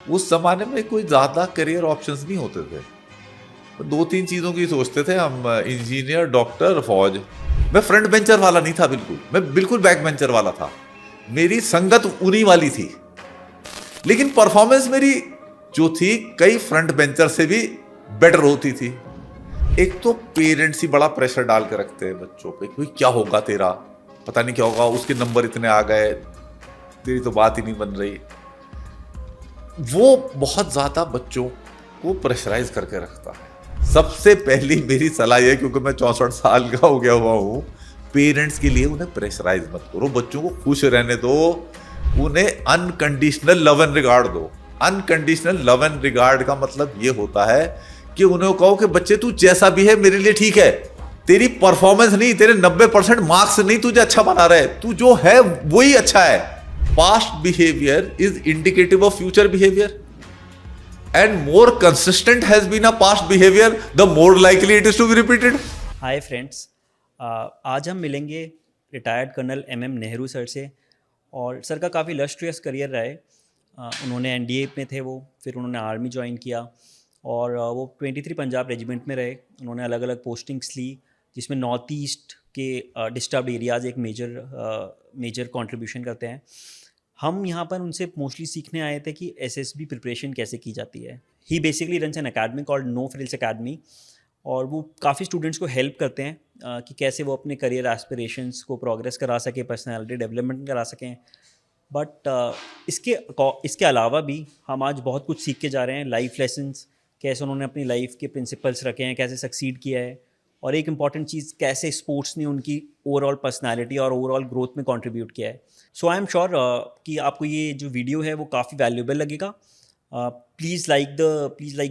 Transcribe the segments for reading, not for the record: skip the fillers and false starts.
उस जमाने में कोई ज्यादा करियर ऑप्शंस नहीं होते थे। दो तीन चीजों की सोचते थे हम, इंजीनियर, डॉक्टर, फौज। मैं फ्रंट बेंचर वाला नहीं था, मैं बिल्कुल बैक बेंचर वाला था। मेरी संगत उन्हीं वाली थी, लेकिन परफॉर्मेंस मेरी जो थी कई फ्रंट बेंचर से भी बेटर होती थी। एक तो पेरेंट्स ही बड़ा प्रेशर डाल के रखते हैं बच्चों पे, कोई क्या होगा तेरा, पता नहीं क्या होगा, उसके नंबर इतने आ गए, तेरी तो बात ही नहीं बन रही। वो बहुत ज्यादा बच्चों को प्रेशराइज करके रखता है। सबसे पहली मेरी सलाह यह, क्योंकि मैं 64 साल का हो गया हुआ हूं, पेरेंट्स के लिए उन्हें प्रेशराइज मत करो, बच्चों को खुश रहने दो, उन्हें अनकंडीशनल लव एंड रिगार्ड दो। अनकंडीशनल लव एंड रिगार्ड का मतलब यह होता है कि उन्हें कहो कि बच्चे तू जैसा भी है मेरे लिए ठीक है, तेरी परफॉर्मेंस नहीं, तेरे 90% मार्क्स नहीं तुझे अच्छा बना रहे, तू जो है वही अच्छा है। Past behaviour is indicative of future behaviour, and more consistent has been a past behavior, the more likely it is to be repeated. Hi friends, आज हम मिलेंगे retired colonel M Nehru sir से। और सर का काफ़ी लस्ट्रियस करियर रहा है। उन्होंने एनडीए में थे, वो फिर उन्होंने आर्मी ज्वाइन किया और वो 23 पंजाब रेजिमेंट में रहे। उन्होंने अलग अलग पोस्टिंग्स ली, जिसमें नॉर्थ ईस्ट के डिस्टर्ब्ड एरियाज़ एक मेजर कंट्रीब्यूशन करते हैं। हम यहाँ पर उनसे मोस्टली सीखने आए थे कि एसएसबी प्रिपरेशन कैसे की जाती है। He basically runs an academy called no frills academy, और वो काफ़ी स्टूडेंट्स को हेल्प करते हैं कि कैसे वो अपने करियर एस्पिरेशंस को प्रोग्रेस करा सकें, पर्सनालिटी डेवलपमेंट करा सकें। बट इसके अलावा भी हम आज बहुत कुछ सीख के जा रहे हैं। लाइफ लेसन्स, कैसे उन्होंने अपनी लाइफ के प्रिंसिपल्स रखे हैं, कैसे सक्सीड किया है, और एक इम्पॉर्टेंट चीज़, कैसे स्पोर्ट्स ने उनकी ओवरऑल पर्सनालिटी और ओवरऑल ग्रोथ में कंट्रीब्यूट किया है। सो आई एम श्योर कि आपको ये जो वीडियो है वो काफ़ी वैल्यूएबल लगेगा। Please like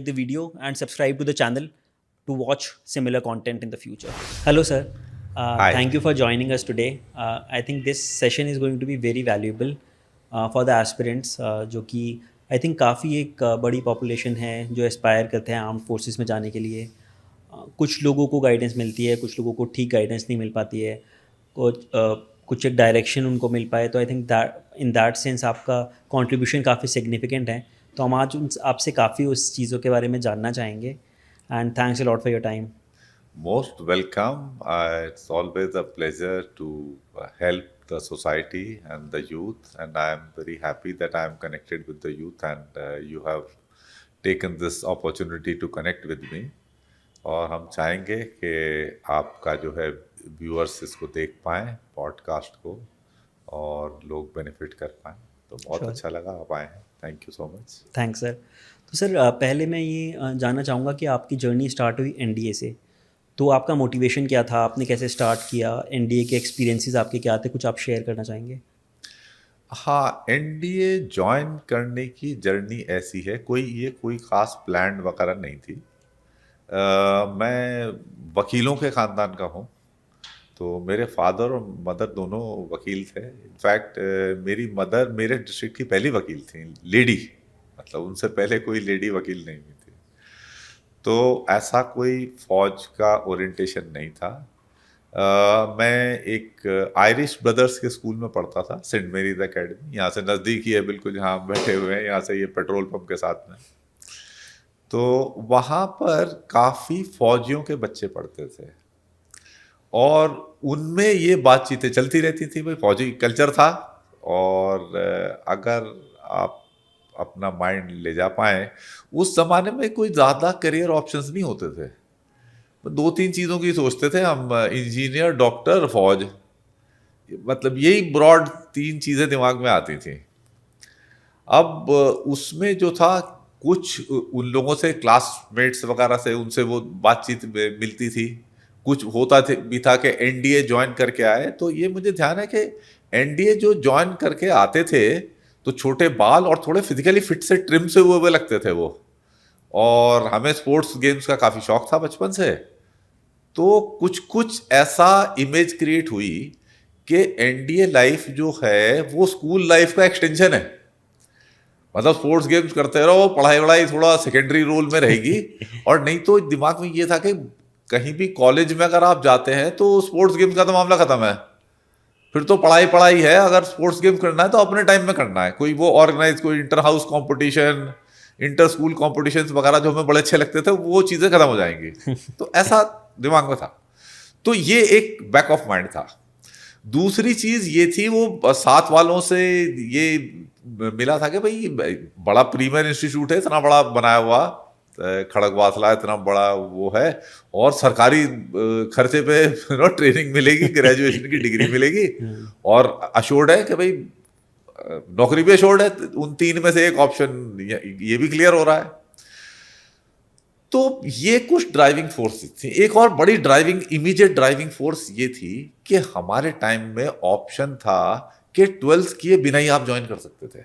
the video and subscribe to the channel to watch similar content in the future. Hello sir, Hi. thank you for joining us today. I think this session is going to be very valuable for the aspirants, जो कि I think काफ़ी एक बड़ी population है जो Aspire करते हैं armed forces में जाने के लिए। कुछ लोगों को गाइडेंस मिलती है, कुछ लोगों को ठीक गाइडेंस नहीं मिल पाती है, कुछ एक डायरेक्शन उनको मिल पाए। तो I think that in that sense आपका कंट्रीब्यूशन काफ़ी सिग्निफिकेंट है। तो हम आज आपसे काफ़ी उस चीज़ों के बारे में जानना चाहेंगे। And thanks a lot for your time. Most welcome. It's always a pleasure to help the society and the youth, and I am very happy that I am connected with the youth, and you have taken this opportunity to connect with me. और हम चाहेंगे कि आपका जो है viewers इसको देख पाएँ पॉडकास्ट को, और लोग बेनिफिट कर पाएँ। तो बहुत अच्छा लगा आप आए हैं। Thank you so much. Thanks sir. तो सर पहले मैं ये जानना चाहूँगा कि आपकी जर्नी स्टार्ट हुई एनडीए से, तो आपका मोटिवेशन क्या था, आपने कैसे स्टार्ट किया, एनडीए के एक्सपीरियंसेस आपके क्या थे, कुछ आप शेयर करना चाहेंगे? हाँ, एनडीए ज्वाइन करने की जर्नी ऐसी है, कोई ख़ास प्लान वगैरह नहीं थी। मैं वकीलों के ख़ानदान का हूँ, तो मेरे फादर और मदर दोनों वकील थे। इनफैक्ट मेरी मदर मेरे डिस्ट्रिक्ट की पहली वकील थी, लेडी, मतलब उनसे पहले कोई लेडी वकील नहीं हुई थी। तो ऐसा कोई फौज का ओरिएंटेशन नहीं था। मैं एक आयरिश ब्रदर्स के स्कूल में पढ़ता था, सेंट मेरीज एकेडमी, यहाँ से नज़दीक ही है बिल्कुल, जहाँ हम बैठे हुए हैं, यहाँ से ये पेट्रोल पंप के साथ में। तो वहाँ पर काफ़ी फौजियों के बच्चे पढ़ते थे, और उनमें ये बातचीतें चलती रहती थी, भाई फौजी कल्चर था, और अगर आप अपना माइंड ले जा पाए, उस ज़माने में कोई ज़्यादा करियर ऑप्शंस नहीं होते थे। दो तीन चीज़ों की सोचते थे हम, इंजीनियर, डॉक्टर, फौज, मतलब यही ब्रॉड तीन चीज़ें दिमाग में आती थी। अब उसमें जो था, कुछ उन लोगों से, क्लासमेट्स वगैरह से, उनसे वो बातचीत मिलती थी, कुछ होता थे भी था कि एनडीए ज्वाइन करके आए। तो ये मुझे ध्यान है कि एनडीए जो ज्वाइन करके आते थे तो छोटे बाल और थोड़े फिजिकली फिट से ट्रिम से हुए लगते थे वो, और हमें स्पोर्ट्स गेम्स का काफ़ी शौक था बचपन से। तो कुछ ऐसा इमेज क्रिएट हुई कि एनडीए लाइफ जो है वो स्कूल लाइफ का एक्सटेंशन है। मतलब स्पोर्ट्स गेम्स करते रहो, पढ़ाई वढ़ाई थोड़ा सेकेंडरी रोल में रहेगी। और नहीं तो दिमाग में ये था कि कहीं भी कॉलेज में अगर आप जाते हैं तो स्पोर्ट्स गेम्स का तो मामला खत्म है, फिर तो पढ़ाई पढ़ाई है, अगर स्पोर्ट्स गेम करना है तो अपने टाइम में करना है, कोई वो ऑर्गेनाइज कोई inter house competition, inter school competition वगैरह जो हमें बड़े अच्छे लगते थे, वो चीज़ें खत्म हो जाएंगी। तो ऐसा दिमाग में था। तो ये एक बैक ऑफ माइंड था। दूसरी चीज ये थी, वो साथ वालों से ये मिला था कि भाई बड़ा प्रीमियर इंस्टीट्यूट है, इतना बड़ा बनाया हुआ, खड़गवासला इतना बड़ा वो है, और सरकारी खर्चे पे ट्रेनिंग मिलेगी, ग्रेजुएशन की डिग्री मिलेगी, और अश्योर्ड है कि भाई नौकरी भी अश्योर्ड है। उन तीन में से एक ऑप्शन ये भी क्लियर हो रहा है। तो ये कुछ ड्राइविंग फोर्स थी। एक और बड़ी ड्राइविंग, इमीडिएट ड्राइविंग फोर्स ये थी कि हमारे टाइम में ऑप्शन था कि 12th किए बिना ही आप ज्वाइन कर सकते थे।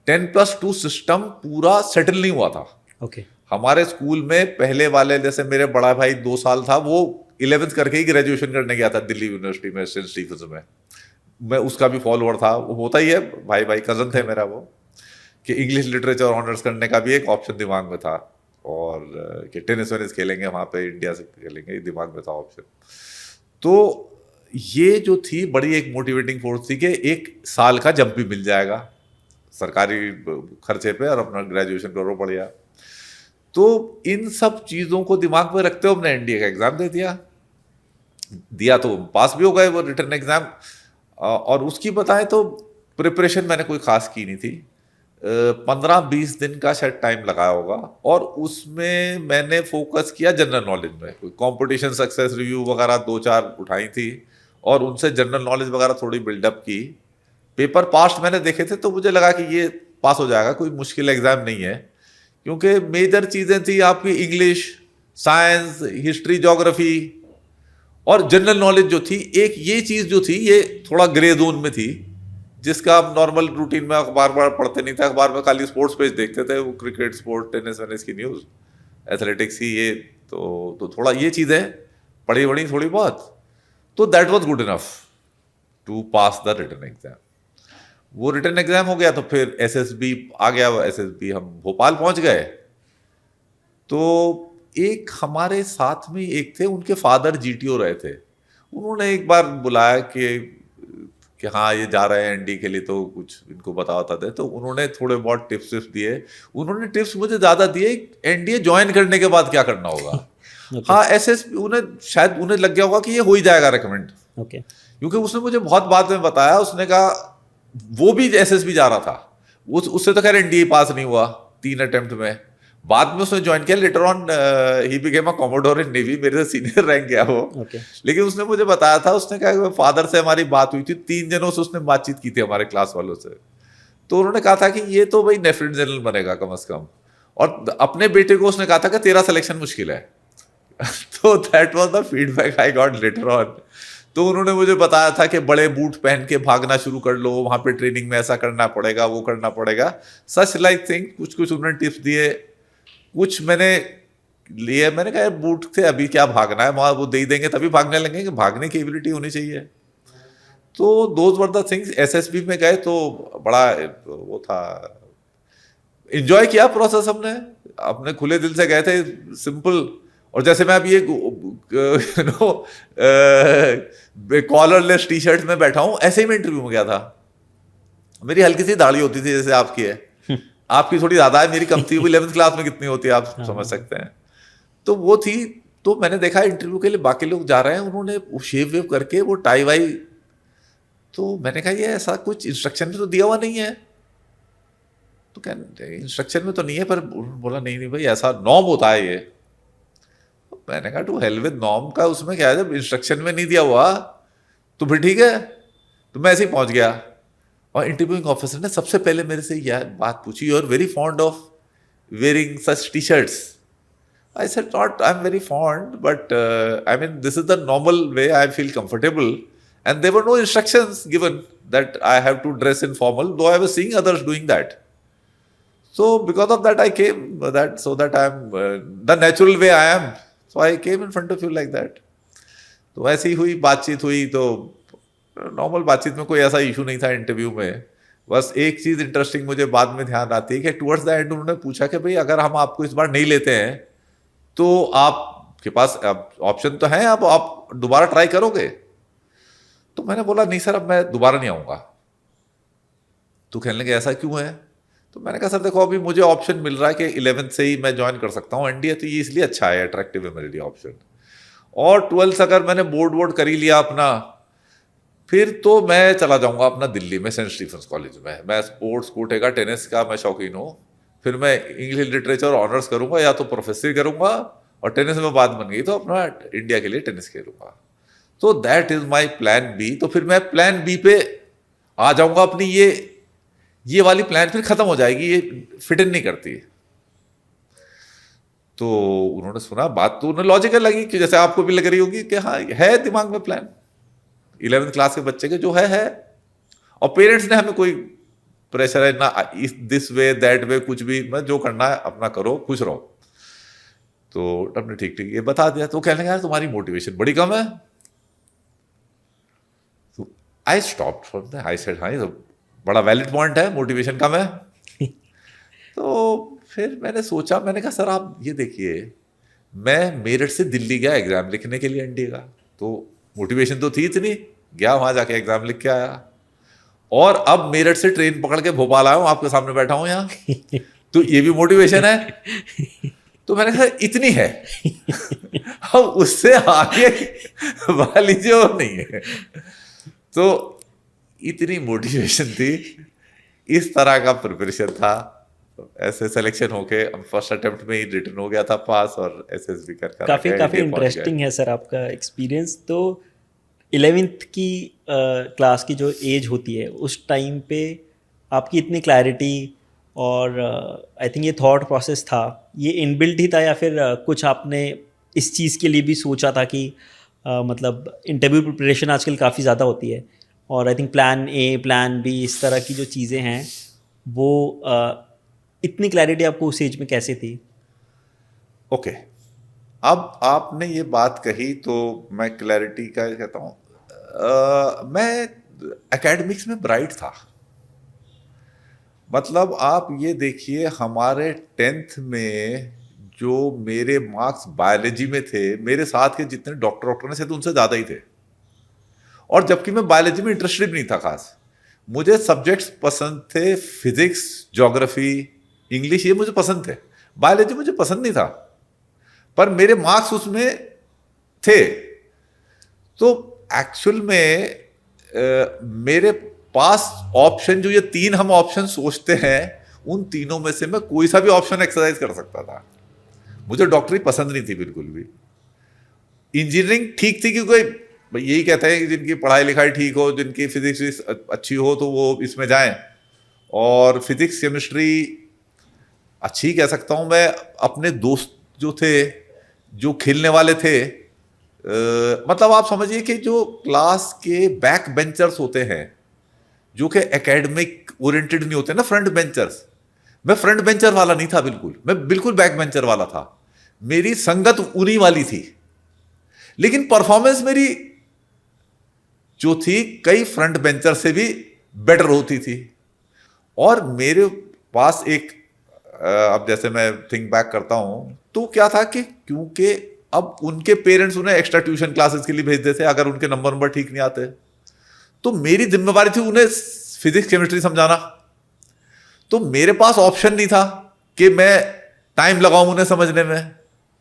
10+2 सिस्टम पूरा सेटल नहीं हुआ था। ओके। हमारे स्कूल में पहले वाले, जैसे मेरे बड़ा भाई 2 साल था, वो 11th करके ही ग्रेजुएशन करने गया था दिल्ली यूनिवर्सिटी में, सेंट स्टीफेंस में। मैं उसका भी फॉलोअर था, वो होता ही है, भाई भाई कजन थे मेरा वो, कि इंग्लिश लिटरेचर ऑनर्स करने का भी एक ऑप्शन दिमाग में था, और कि टेनिस वेनिस खेलेंगे वहाँ पे, इंडिया से खेलेंगे, दिमाग में था ऑप्शन। तो ये जो थी बड़ी एक मोटिवेटिंग फोर्स थी कि एक साल का जंप भी मिल जाएगा सरकारी खर्चे पे, और अपना ग्रेजुएशन करो बढ़िया। तो इन सब चीज़ों को दिमाग में रखते हुए हमने एनडीए का एग्ज़ाम दे दिया तो पास भी हो गए वो रिटर्न एग्ज़ाम। और उसकी बताएं तो प्रिपरेशन मैंने कोई खास की नहीं थी। 15-20 दिन का शायद टाइम लगाया होगा, और उसमें मैंने फोकस किया जनरल नॉलेज में। कोई कंपटीशन सक्सेस रिव्यू वगैरह 2-4 उठाई थी, और उनसे जनरल नॉलेज वगैरह थोड़ी बिल्डअप की। पेपर पास्ट मैंने देखे थे, तो मुझे लगा कि ये पास हो जाएगा, कोई मुश्किल एग्जाम नहीं है, क्योंकि मेजर चीज़ें थी आपकी इंग्लिश, साइंस, हिस्ट्री, ज्योग्राफी, और जनरल नॉलेज जो थी। एक ये चीज़ जो थी, ये थोड़ा ग्रे जोन में थी, जिसका हम नॉर्मल रूटीन में अखबार पढ़ते नहीं थे। अखबार में खाली स्पोर्ट्स पेज देखते थे, वो क्रिकेट, स्पोर्ट, टेनिस वेनिस की न्यूज़, एथलेटिक्स की ये। तो थोड़ा ये चीज़ें पढ़ी बड़ी थोड़ी बहुत। तो that was good enough to pass the written exam. वो रिटन एग्जाम हो गया, तो फिर एसएसबी आ गया। एसएसबी हम भोपाल पहुंच गए। तो एक हमारे साथ में एक थे, उनके फादर जीटीओ रहे थे। उन्होंने एक बार बुलाया कि हाँ ये जा रहे हैं एनडी के लिए, तो कुछ इनको बता दे। तो उन्होंने थोड़े बहुत टिप्स दिए। उन्होंने टिप्स मुझे ज़्यादा दिए एनडीए ज्वाइन करने के बाद क्या करना होगा। हाँ, एसएसबी उन्हें लग गया होगा कि ये हो ही जाएगा रिकमेंड। क्योंकि उसने मुझे बहुत बाद में बताया, उसने कहा वो भी एसएसबी जा रहा था, उससे तो खैर एनडीए पास नहीं हुआ 3 अटेम्प्ट में। बाद में उसने ज्वाइन किया, later on he became a commodore in navy, मेरे से सीनियर रैंक गया वो। लेकिन उसने मुझे बताया था, उसने कहा कि फादर से हमारी बात हुई थी, 3 जनों से उसने बातचीत की थी हमारे क्लास वालों से। तो उन्होंने कहा था कि ये तो भाई लेफ्टिनेंट जनरल बनेगा कम से कम, और अपने बेटे को उसने कहा था कि तेरा सिलेक्शन मुश्किल है। तो that was the feedback I got later on. तो उन्होंने मुझे बताया था कि बड़े बूट पहन के भागना शुरू कर लो, वहाँ पे ट्रेनिंग में ऐसा करना पड़ेगा, वो करना पड़ेगा, सच लाइक थिंग। कुछ उन्होंने टिप्स दिए, कुछ मैंने लिए। मैंने कहा बूट से अभी क्या भागना है, वहाँ वो दे देंगे तभी भागने लगेंगे, भागने की एबिलिटी होनी चाहिए। तो those were the things. SSB में गए तो बड़ा वो था, एंजॉय किया प्रोसेस हमने, अपने खुले दिल से गए थे, सिंपल। और जैसे मैं अभी कॉलरलेस टी शर्ट में बैठा हूं, ऐसे ही मैं इंटरव्यू में गया था। मेरी हल्की सी दाढ़ी होती थी जैसे आपकी है, आपकी थोड़ी ज्यादा है, मेरी कम थी। वो 11th क्लास में कितनी होती है आप समझ सकते हैं। तो वो थी। तो मैंने देखा इंटरव्यू के लिए बाकी लोग जा रहे हैं, उन्होंने शेव वेव करके वो टाई वाई। तो मैंने कहा ये ऐसा कुछ इंस्ट्रक्शन में तो दिया हुआ नहीं है। तो क्या इंस्ट्रक्शन में तो नहीं है, पर बोला नहीं भाई ऐसा नॉर्म होता है ये। मैंने कहा टू हेल विद नॉर्म का, उसमें क्या है, जब इंस्ट्रक्शन में नहीं दिया हुआ तो फिर ठीक है। तो मैं ऐसे ही पहुंच गया, और इंटरव्यूइंग ऑफिसर ने सबसे पहले मेरे से यह बात पूछी, you are very fond of wearing such T shirts. I said not I am very fond, but I mean this is the normal way I feel comfortable, and there were no instructions given that I have to dress in formal, though I was seeing others doing that. So because of that I came, so that I am the natural way I am. So I came in front of you like that. तो ऐसी हुई बातचीत हुई। तो normal बातचीत में कोई ऐसा इशू नहीं था इंटरव्यू में। बस एक चीज़ इंटरेस्टिंग मुझे बाद में ध्यान आती है कि टुवर्ड्स द एंड उन्होंने पूछा कि भाई अगर हम आपको इस बार नहीं लेते हैं तो आपके पास ऑप्शन तो है, अब आप दोबारा ट्राई करोगे। तो मैंने बोला नहीं सर, अब मैं दोबारा नहीं आऊँगा। तो कहने लगे ऐसा क्यों है? तो मैंने कहा सर देखो, अभी मुझे ऑप्शन मिल रहा है कि 11th से ही मैं ज्वाइन कर सकता हूँ एनडीए, तो ये इसलिए अच्छा है, अट्रैक्टिव है मेरे लिए ऑप्शन। और 12th अगर मैंने बोर्ड वोर्ड कर ही लिया अपना, फिर तो मैं चला जाऊंगा अपना दिल्ली में सेंट स्टीफेंस कॉलेज में। मैं स्पोर्ट्स कोटे का, टेनिस का मैं शौकीन हूँ। फिर मैं इंग्लिश लिटरेचर ऑनर्स करूंगा या तो प्रोफेसर करूंगा, और टेनिस में बात बन गई तो अपना इंडिया के लिए टेनिस खेलूंगा। तो that is my plan B. तो फिर मैं प्लान बी पे आ जाऊंगा। अपनी ये वाली प्लान फिर खत्म हो जाएगी, ये फिट इन नहीं करती। तो उन्होंने सुना बात, तो उन्हें लॉजिकल लगी कि जैसे आपको भी लग रही होगी कि हाँ है दिमाग में प्लान 11th क्लास के बच्चे के, जो है। और पेरेंट्स ने हमें कोई प्रेशर है ना, दिस वे दैट वे, कुछ भी, मैं जो करना है अपना करो, खुश रहो। तो हमने ठीक ठीक ये बता दिया। तो कहने लगे यार तुम्हारी मोटिवेशन बड़ी कम है। तो I stop from that, I said हाँ ये तो बड़ा वैलिड पॉइंट है, मोटिवेशन कम है। तो फिर मैंने सोचा, मैंने कहा सर आप ये देखिए, मैं मेरठ से दिल्ली गया एग्जाम लिखने के लिए एनडीए का, तो मोटिवेशन तो थी इतनी, गया वहां जाके एग्जाम लिख के आया। और अब मेरठ से ट्रेन पकड़ के भोपाल आया हूं, आपके सामने बैठा हूं यहाँ। तो ये भी मोटिवेशन है। तो मैंने कहा इतनी है। अब उससे आगे वाली जो नहीं है। तो इतनी मोटिवेशन थी, इस तरह का प्रिपरेशन था। ऐसे सिलेक्शन होके फर्स्ट अटेम्प्ट में ही रिटर्न हो गया था पास, और एसएसबी कर काफ़ी इंटरेस्टिंग है सर आपका एक्सपीरियंस। तो 11th की क्लास की जो एज होती है, उस टाइम पे आपकी इतनी क्लैरिटी और आई थिंक ये थॉट प्रोसेस था, ये इनबिल्ट ही था, या फिर कुछ आपने इस चीज़ के लिए भी सोचा था कि मतलब इंटरव्यू प्रिपरेशन आजकल काफ़ी ज़्यादा होती है, और I think plan A plan B इस तरह की जो चीज़ें हैं वो इतनी क्लैरिटी आपको उस एज में कैसे थी? ओके, अब आपने ये बात कही तो मैं क्लैरिटी का कहता हूँ। मैं एकेडमिक्स में ब्राइट था। मतलब आप ये देखिए, हमारे 10th में जो मेरे मार्क्स बायोलॉजी में थे, मेरे साथ के जितने डॉक्टर ने से तो उनसे ज़्यादा ही थे। और जबकि मैं बायोलॉजी में इंटरेस्टेड भी नहीं था खास। मुझे सब्जेक्ट्स पसंद थे, फिजिक्स, ज्योग्राफी, इंग्लिश, ये मुझे पसंद थे। बायोलॉजी मुझे पसंद नहीं था, पर मेरे मार्क्स उसमें थे। तो एक्चुअल में मेरे पास ऑप्शन, जो ये 3 हम ऑप्शन सोचते हैं, उन तीनों में से मैं कोई सा भी ऑप्शन एक्सरसाइज कर सकता था। मुझे डॉक्टरी पसंद नहीं थी बिल्कुल भी। इंजीनियरिंग ठीक थी, क्योंकि यही कहते हैं कि जिनकी पढ़ाई लिखाई ठीक हो, जिनकी फिजिक्स अच्छी हो, तो वो इसमें जाएं। और फिजिक्स केमिस्ट्री अच्छी कह सकता हूं मैं। अपने दोस्त जो थे, जो खेलने वाले थे, मतलब आप समझिए कि जो क्लास के बैक बेंचर्स होते हैं, जो कि एकेडमिक ओरिएंटेड नहीं होते ना, फ्रंट बेंचर्स, मैं फ्रंट बेंचर वाला नहीं था बिल्कुल, मैं बिल्कुल बैक बेंचर वाला था। मेरी संगत उन्हीं वाली थी, लेकिन परफॉर्मेंस मेरी जो थी कई फ्रंट बेंचर से भी बेटर होती थी। और मेरे पास एक, अब जैसे मैं थिंक बैक करता हूं, तो क्या था कि क्योंकि अब उनके पेरेंट्स उन्हें एक्स्ट्रा ट्यूशन क्लासेस के लिए भेजते थे अगर उनके नंबर ठीक नहीं आते, तो मेरी जिम्मेवारी थी उन्हें फिजिक्स केमिस्ट्री समझाना। तो मेरे पास ऑप्शन नहीं था कि मैं टाइम लगाऊं उन्हें समझने में,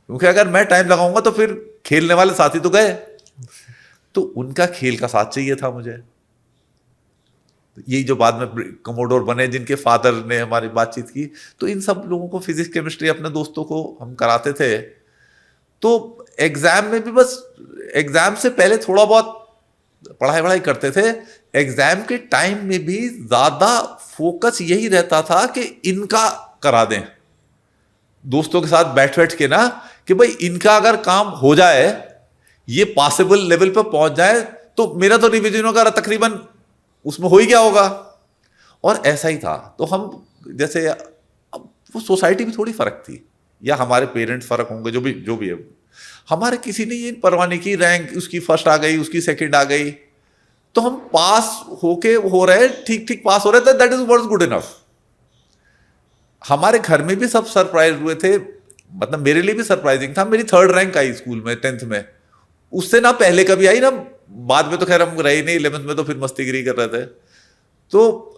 क्योंकि अगर मैं टाइम लगाऊंगा तो फिर खेलने वाले साथी तो गए। तो उनका खेल का साथ चाहिए था मुझे। यही जो बाद में कमोडोर बने, जिनके फादर ने हमारी बातचीत की, तो इन सब लोगों को फिजिक्स केमिस्ट्री अपने दोस्तों को हम कराते थे। तो एग्जाम में भी बस एग्जाम से पहले थोड़ा बहुत पढ़ाई करते थे। एग्जाम के टाइम में भी ज्यादा फोकस यही रहता था कि इनका करा दें, दोस्तों के साथ बैठ के ना, कि भाई इनका अगर काम हो जाए, ये पॉसिबल लेवल पर पहुंच जाए, तो मेरा तो रिवीजन का तकरीबन उसमें हो ही गया होगा। और ऐसा ही था। तो हम जैसे, अब वो सोसाइटी भी थोड़ी फर्क थी, या हमारे पेरेंट्स फर्क होंगे, जो भी है, हमारे किसी ने ये परवाह नहीं की, रैंक उसकी फर्स्ट आ गई, उसकी सेकंड आ गई, तो हम पास हो रहे, ठीक पास हो रहे थे, that is what is good enough. हमारे घर में भी सब सरप्राइज हुए थे, मतलब मेरे लिए भी सरप्राइजिंग था। मेरी 3rd रैंक आई स्कूल में 10th में, उससे ना पहले कभी आई ना बाद में तो खैर हम रहे नहीं, 11th में तो फिर मस्तीगिरी कर रहे थे। तो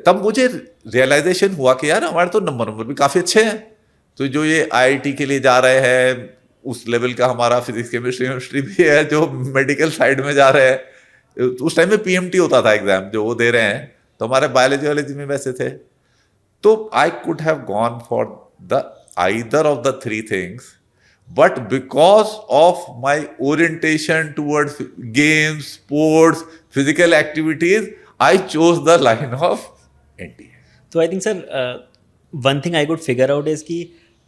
तब मुझे रियलाइजेशन हुआ कि यार हमारे तो नंबर भी काफ़ी अच्छे हैं। तो जो ये आईआईटी के लिए जा रहे हैं उस लेवल का हमारा फिजिक्स केमिस्ट्री भी है, जो मेडिकल साइड में जा रहे हैं, उस टाइम में पीएमटी होता था एग्जाम जो वो दे रहे हैं, तो हमारे बायोलॉजी में वैसे थे। तो I could have gone for the either of the three things, but because of my orientation towards games, sports, physical activities, I chose the line of NDA. तो I think sir one thing I could figure out is कि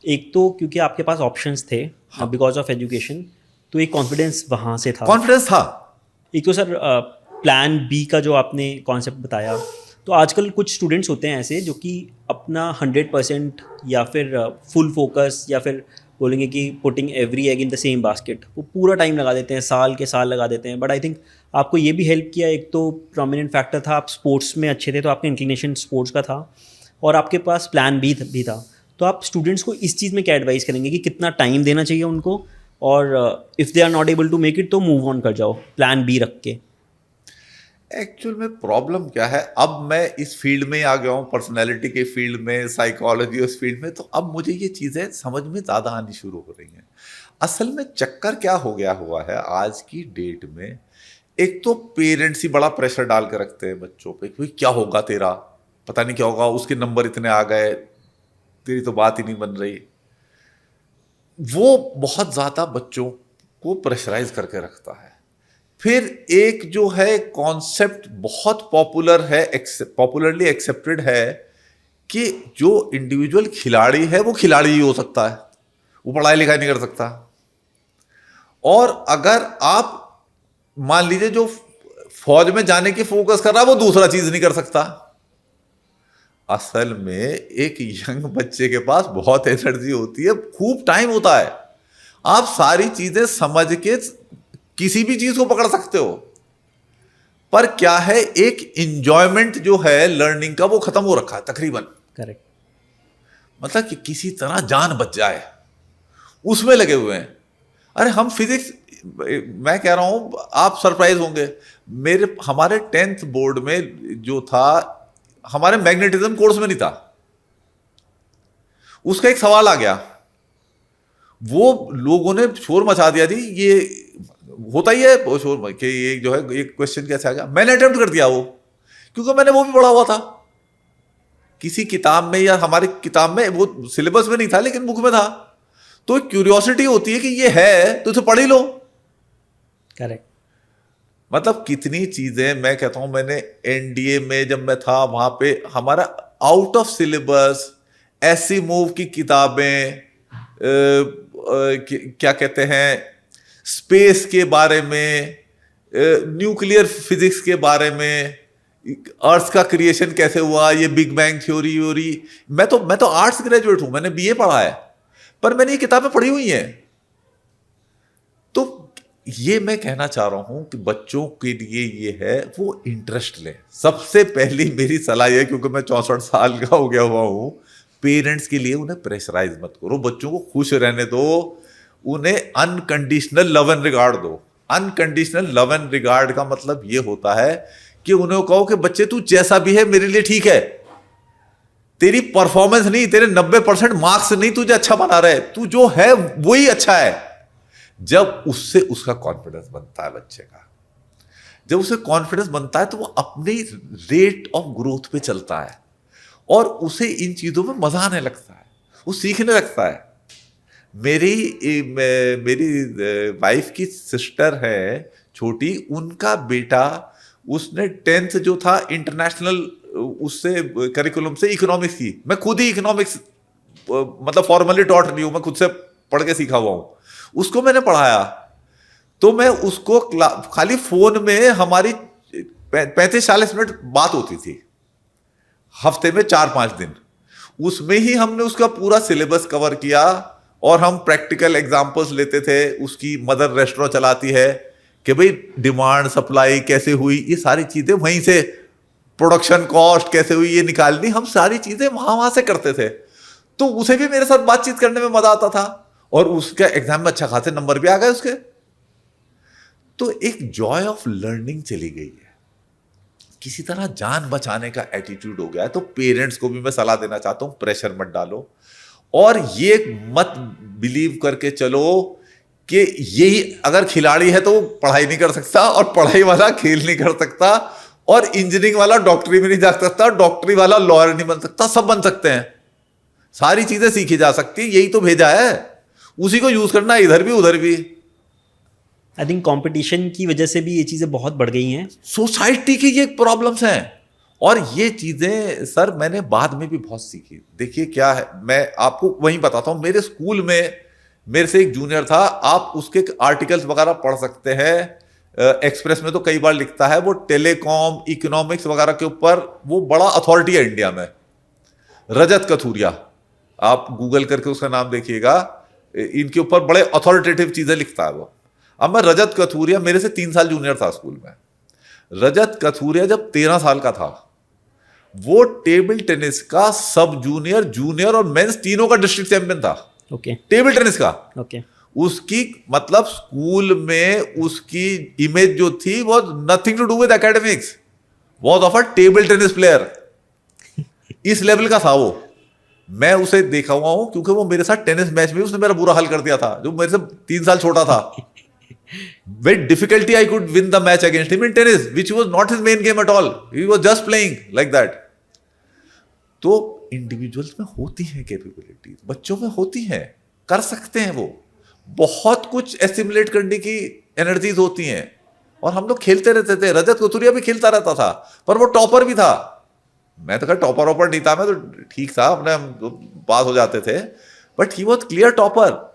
एक तो क्योंकि आपके पास options थे because of education, तो एक कॉन्फिडेंस वहाँ से था। कॉन्फिडेंस था। एक तो सर प्लान बी का जो आपने कॉन्सेप्ट बताया, तो आजकल कुछ स्टूडेंट्स होते हैं ऐसे जो कि अपना 100% या फिर फुल फोकस या फिर बोलेंगे कि putting every egg in the same basket, वो पूरा टाइम लगा देते हैं, साल के साल लगा देते हैं। बट आई थिंक आपको ये भी हेल्प किया, एक तो प्रोमिनेंट फैक्टर था आप स्पोर्ट्स में अच्छे थे, तो आपका इंक्लिनेशन स्पोर्ट्स का था, और आपके पास प्लान बी भी था। तो आप स्टूडेंट्स को इस चीज़ में क्या एडवाइस करेंगे कि कितना टाइम देना चाहिए उनको, और if they are not able to make it तो मूव ऑन कर जाओ प्लान बी रख के? एक्चुअल में प्रॉब्लम क्या है, अब मैं इस फील्ड में आ गया हूँ, पर्सनैलिटी के फील्ड में, साइकोलॉजी उस फील्ड में, तो अब मुझे ये चीज़ें समझ में ज़्यादा आनी शुरू हो रही हैं। असल में चक्कर क्या हो गया हुआ है आज की डेट में, एक तो पेरेंट्स ही बड़ा प्रेशर डाल के रखते हैं बच्चों पे कि क्या होगा तेरा, पता नहीं क्या होगा, उसके नंबर इतने आ गए, तेरी तो बात ही नहीं बन रही। वो बहुत ज़्यादा बच्चों को प्रेशराइज करके रखता है। फिर एक जो है कॉन्सेप्ट बहुत पॉपुलर है, पॉपुलरली एक्सेप्टेड है, कि जो इंडिविजुअल खिलाड़ी है वो खिलाड़ी ही हो सकता है, वो पढ़ाई लिखाई नहीं कर सकता। और अगर आप मान लीजिए जो फौज में जाने की फोकस कर रहा है वो दूसरा चीज नहीं कर सकता। असल में एक यंग बच्चे के पास बहुत एनर्जी होती है, खूब टाइम होता है, आप सारी चीजें समझ के किसी भी चीज को पकड़ सकते हो। पर क्या है, एक इंजॉयमेंट जो है लर्निंग का वो खत्म हो रखा है तकरीबन। करेक्ट। मतलब कि किसी तरह जान बच जाए उसमें लगे हुए हैं। अरे हम फिजिक्स, मैं कह रहा हूं आप सरप्राइज होंगे, हमारे 10th बोर्ड में जो था, हमारे मैग्नेटिज्म कोर्स में नहीं था, उसका एक सवाल आ गया, वो लोगों ने शोर मचा दिया थी, ये होता ही है वो शोर कि ये जो है एक क्वेश्चन कैसे आ गया। मैंने अटेम्प्ट कर दिया वो, क्योंकि मैंने वो भी पढ़ा हुआ था किसी किताब में, या हमारी किताब में, वो सिलेबस में नहीं था लेकिन बुक में था। तो क्यूरियोसिटी होती है कि ये है तो इसे पढ़ ही लो। करेक्ट। मतलब कितनी चीजें, मैं कहता हूं, मैंने एनडीए में जब मैं था वहां पे हमारा आउट ऑफ सिलेबस एसिमोव की किताबें, क्या कहते हैं, स्पेस के बारे में, न्यूक्लियर फिजिक्स के बारे में, अर्थ का क्रिएशन कैसे हुआ, ये बिग बैंग थ्योरी। मैं तो आर्ट्स ग्रेजुएट हूं, मैंने बीए पढ़ा है, पर मैंने ये किताबें पढ़ी हुई हैं। तो ये मैं कहना चाह रहा हूं कि बच्चों के लिए ये है वो इंटरेस्ट लें। सबसे पहली मेरी सलाह यह, क्योंकि मैं 64 साल का हो गया हुआ हूं, पेरेंट्स के लिए उन्हें प्रेशराइज मत करो, बच्चों को खुश रहने दो, उन्हें अनकंडीशनल लव एंड रिगार्ड दो। अनकंडीशनल लव एंड रिगार्ड का मतलब ये होता है कि उन्हें कहो कि बच्चे तू जैसा भी है मेरे लिए ठीक है, तेरी परफॉर्मेंस नहीं, तेरे 90% मार्क्स नहीं तुझे अच्छा बना रहे, तू जो है वही अच्छा है। जब उससे उसका कॉन्फिडेंस बनता है बच्चे का, जब उसे कॉन्फिडेंस बनता है तो वो अपनी रेट ऑफ ग्रोथ पे चलता है और उसे इन चीजों में मजा आने लगता है, वो सीखने लगता है। मेरी वाइफ की सिस्टर है छोटी, उनका बेटा, उसने 10th जो था इंटरनेशनल उससे करिकुलम से इकोनॉमिक्स की। मैं खुद ही इकोनॉमिक्स मतलब फॉर्मली टॉट नहीं हूं, मैं खुद से पढ़ के सीखा हुआ हूं। उसको मैंने पढ़ाया तो मैं उसको खाली फोन में हमारी 35-40 मिनट बात होती थी हफ्ते में 4-5 दिन, उसमें ही हमने उसका पूरा सिलेबस कवर किया और हम प्रैक्टिकल एग्जांपल्स लेते थे। उसकी मदर रेस्टोरेंट चलाती है कि भाई डिमांड सप्लाई कैसे हुई, ये सारी चीजें वहीं से, प्रोडक्शन कॉस्ट कैसे हुई ये निकालनी, हम सारी चीजें वहां से करते थे। तो उसे भी मेरे साथ बातचीत करने में मजा आता था और उसका एग्जाम में अच्छा खासे नंबर भी आ गए उसके। तो एक जॉय ऑफ लर्निंग चली गई है, किसी तरह जान बचाने का एटीट्यूड हो गया है। तो पेरेंट्स को भी मैं सलाह देना चाहता हूं, प्रेशर मत डालो और ये मत बिलीव करके चलो कि यही अगर खिलाड़ी है तो वो पढ़ाई नहीं कर सकता, और पढ़ाई वाला खेल नहीं कर सकता, और इंजीनियरिंग वाला डॉक्टरी में नहीं जा सकता, डॉक्टरी वाला लॉयर नहीं बन सकता। सब बन सकते हैं, सारी चीजें सीखी जा सकती, यही तो भेजा है, उसी को यूज करना इधर भी उधर भी। आई थिंक कंपटीशन की वजह से भी ये चीज़ें बहुत बढ़ गई हैं। सोसाइटी की ये प्रॉब्लम्स हैं, और ये चीजें सर मैंने बाद में भी बहुत सीखी। देखिए क्या है, मैं आपको वहीं बताता हूं, मेरे स्कूल में मेरे से एक जूनियर था, आप उसके आर्टिकल्स वगैरह पढ़ सकते हैं, एक्सप्रेस में तो कई बार लिखता है, वो टेलीकॉम इकोनॉमिक्स वगैरह के ऊपर वो बड़ा अथॉरिटी है इंडिया में, रजत कथुरिया, आप गूगल करके उसका नाम देखिएगा, इनके ऊपर बड़े अथॉरिटेटिव चीजें लिखता है वो। अब मैं रजत कथुरिया, मेरे से 3 साल जूनियर था स्कूल में, रजत कथुरिया जब 13 साल का था, वो टेबल टेनिस का सब जूनियर, जूनियर और मेंस तीनों का डिस्ट्रिक्ट चैंपियन था। ओके टेबल टेनिस का। ओके उसकी मतलब स्कूल में उसकी इमेज जो थी वो nothing to do with academics, was of a table tennis player. इस लेवल का था वो। मैं उसे देखा हुआ हूं क्योंकि वो मेरे साथ टेनिस मैच में उसने मेरा बुरा हाल कर दिया था, जो मेरे से 3 साल छोटा था। With difficulty I could win the match against him in tennis, which was not his main game at all. He was just playing like that. तो इंडिविजुअल्स में होती है कैपेबिलिटीज, बच्चों में होती है, कर सकते हैं वो, बहुत कुछ एसिमुलेट करने की एनर्जीज होती हैं, और हम लोग खेलते रहते थे। रजत कथुरिया भी खेलता रहता था, पर वो टॉपर भी था। मैं तो टॉपर वॉपर नहीं था, मैं तो ठीक था, अपने हम पास हो जाते थे, but he was clear topper.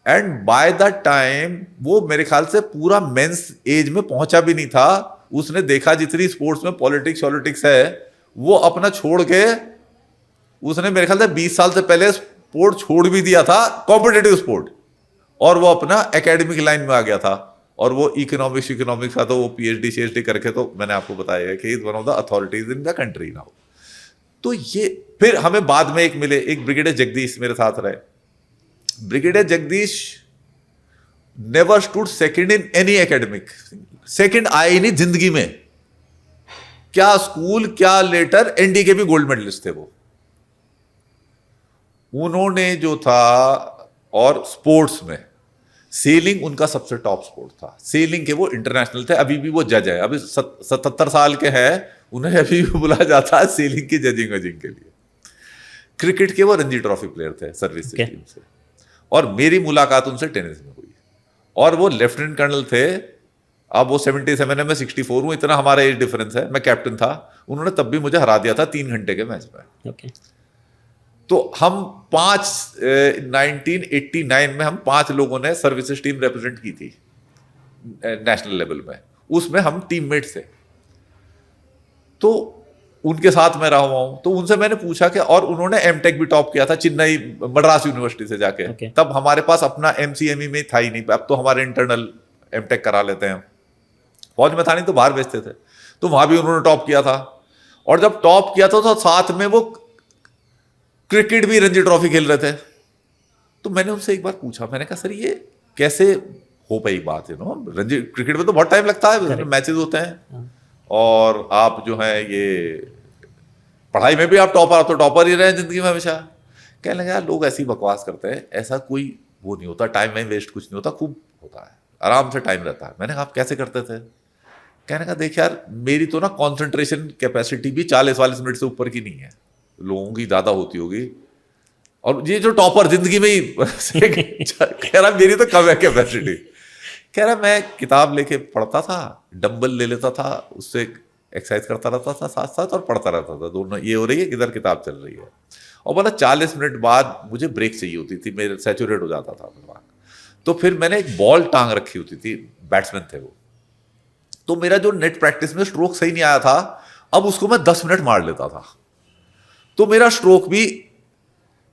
And by the time वो मेरे ख्याल से पूरा मेंस एज में पहुंचा भी नहीं था, उसने देखा जितनी स्पोर्ट्स में पॉलिटिक्स है, वो अपना छोड़ के, उसने मेरे ख्याल से 20 साल से पहले स्पोर्ट छोड़ भी दिया था, कॉम्पिटिटिव स्पोर्ट, और वो अपना एकेडमिक लाइन में आ गया था। और वो इकोनॉमिक्स का तो वो PhD करके, तो मैंने आपको बताया कि is one of the authorities in the country now. तो ये फिर हमें बाद में एक मिले, एक ब्रिगेडियर जगदीश मेरे साथ रहे। Brigadier Jagdish never stood second in any academic, second आए ही नहीं जिंदगी में, क्या स्कूल क्या लेटर, एनडी के भी गोल्ड मेडलिस्ट थे वो। उन्होंने जो था, और स्पोर्ट्स में सेलिंग उनका सबसे टॉप स्पोर्ट था, सेलिंग के वो इंटरनेशनल थे, अभी भी वो जज है, अभी 77 साल के हैं, उन्हें अभी भी बुलाया जाता है सेलिंग की जजिंग के लिए। क्रिकेट के वो रणजी ट्रॉफी प्लेयर थे सर्विस टीम से, और मेरी मुलाकात उनसे टेनिस में हुई, और वो लेफ्टिनेंट कर्नल थे। अब वो 77 है, मैं 64 हूँ, इतना हमारा एज डिफरेंस है, मैं कैप्टन था, उन्होंने तब भी मुझे हरा दिया था 3 घंटे के मैच में। ओके तो हम 1989 में हम 5 लोगों ने सर्विसेज टीम रिप्रेजेंट की थी नेशनल लेवल में, उसमें हम टीममेट थे। तो उनके साथ मैं रहा हुआ हूं, तो उनसे मैंने पूछा कि, और उन्होंने एमटेक भी टॉप किया था चेन्नई मद्रास यूनिवर्सिटी से जाके। Okay. तब हमारे पास अपना MCME में था ही नहीं, अब तो हमारे इंटरनल एमटेक करा लेते हैं, फौज में था नहीं तो बाहर भेजते थे, तो वहां भी उन्होंने टॉप किया था। और जब टॉप किया था तो साथ में वो क्रिकेट भी रणजी ट्रॉफी खेल रहे थे। तो मैंने उनसे एक बार पूछा, मैंने कहा सर ये कैसे हो पाई बात है, रणजी क्रिकेट में तो बहुत टाइम लगता है, मैचेस होते हैं, और आप जो है ये पढ़ाई में भी आप टॉपर ही रहे जिंदगी में हमेशा। कहने लगे यार लोग ऐसी बकवास करते हैं, ऐसा कोई वो नहीं होता, टाइम में वेस्ट कुछ नहीं होता, खूब होता है, आराम से टाइम रहता है। मैंने कहा आप कैसे करते थे? कहने का देख यार मेरी तो ना कॉन्सेंट्रेशन कैपेसिटी भी 40-40 मिनट से ऊपर की नहीं है, लोगों की ज्यादा होती होगी, और ये जो टॉपर जिंदगी में ही कह रहा मेरी तो कम है कैपेसिटी। कह रहा मैं किताब लेके पढ़ता था, डंबल ले लेता था, उससे एक्सरसाइज करता रहता था साथ साथ, और पढ़ता रहता था, दोनों ये हो रही है, इधर किताब चल रही है। और बोला 40 मिनट बाद मुझे ब्रेक चाहिए होती थी, मेरे सैचुरेट हो जाता था दिमाग। तो फिर मैंने एक बॉल टांग रखी होती थी, बैट्समैन थे वो, तो मेरा जो नेट प्रैक्टिस में स्ट्रोक सही नहीं आया था, अब उसको मैं 10 मिनट मार लेता था, तो मेरा स्ट्रोक भी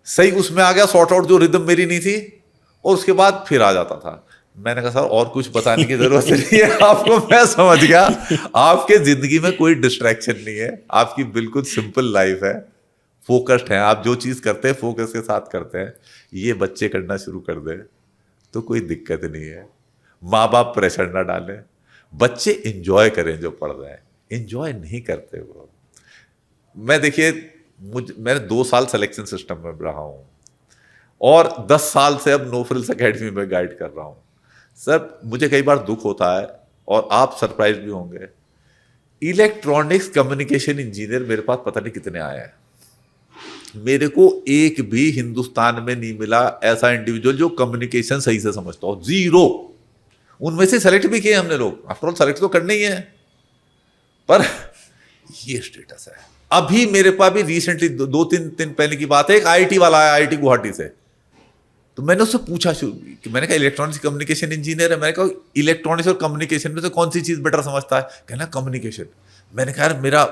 सही उसमें आ गया, सॉर्ट आउट जो रिदम मेरी नहीं थी, और उसके बाद फिर आ जाता था। मैंने कहा सर और कुछ बताने की जरूरत नहीं है आपको, मैं समझ गया आपके जिंदगी में कोई डिस्ट्रैक्शन नहीं है, आपकी बिल्कुल सिंपल लाइफ है, फोकस्ड है, आप जो चीज करते हैं फोकस के साथ करते हैं। ये बच्चे करना शुरू कर दे तो कोई दिक्कत नहीं है। माँ बाप प्रेशर ना डालें, बच्चे एंजॉय करें जो पढ़ रहे हैं। एंजॉय नहीं करते वो। मैं देखिए, मैंने 2 साल सिलेक्शन सिस्टम में रहा हूँ और 10 साल से अब नो फ्रिल्स एकेडमी में गाइड कर रहा हूँ। सर मुझे कई बार दुख होता है और आप सरप्राइज भी होंगे, इलेक्ट्रॉनिक्स कम्युनिकेशन इंजीनियर मेरे पास पता नहीं कितने आए हैं। मेरे को एक भी हिंदुस्तान में नहीं मिला ऐसा इंडिविजुअल जो कम्युनिकेशन सही से समझता हो, 0। उनमें से सेलेक्ट भी किए हमने लोग, आफ्टर ऑल सेलेक्ट तो करने ही है, पर ये स्टेटस है। अभी मेरे पास भी रिसेंटली 2-3 दिन पहले की बात है, एक आईआईटी वाला आया, आईआईटी गुवाहाटी से। तो मैंने उससे पूछा कि मैंने कहा इलेक्ट्रॉनिक्स कम्युनिकेशन इंजीनियर है, मैंने कहा इलेक्ट्रॉनिक्स और कम्युनिकेशन में से कौन सी चीज बेटर समझता है? कहना कम्युनिकेशन। मैंने कहा यार मेरा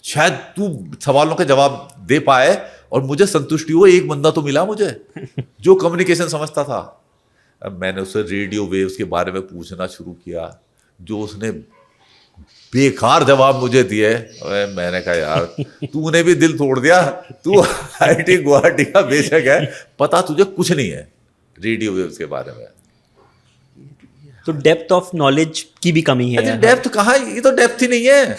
शायद तू सवालों के जवाब दे पाए और मुझे संतुष्टि हो, एक बंदा तो मिला मुझे जो कम्युनिकेशन समझता था। अब मैंने उससे रेडियो वेव्स के बारे में पूछना शुरू किया, जो उसने बेकार जवाब मुझे दिए। मैंने कहा यार तूने भी दिल तोड़ दिया, तू आईआईटी गुवाहाटी का बेशक है, पता तुझे कुछ नहीं है रेडियो वेव्स के बारे में। तो डेप्थ ऑफ नॉलेज की भी कमी है। अच्छा डेप्थ कहाँ, ये तो डेप्थ ही नहीं है।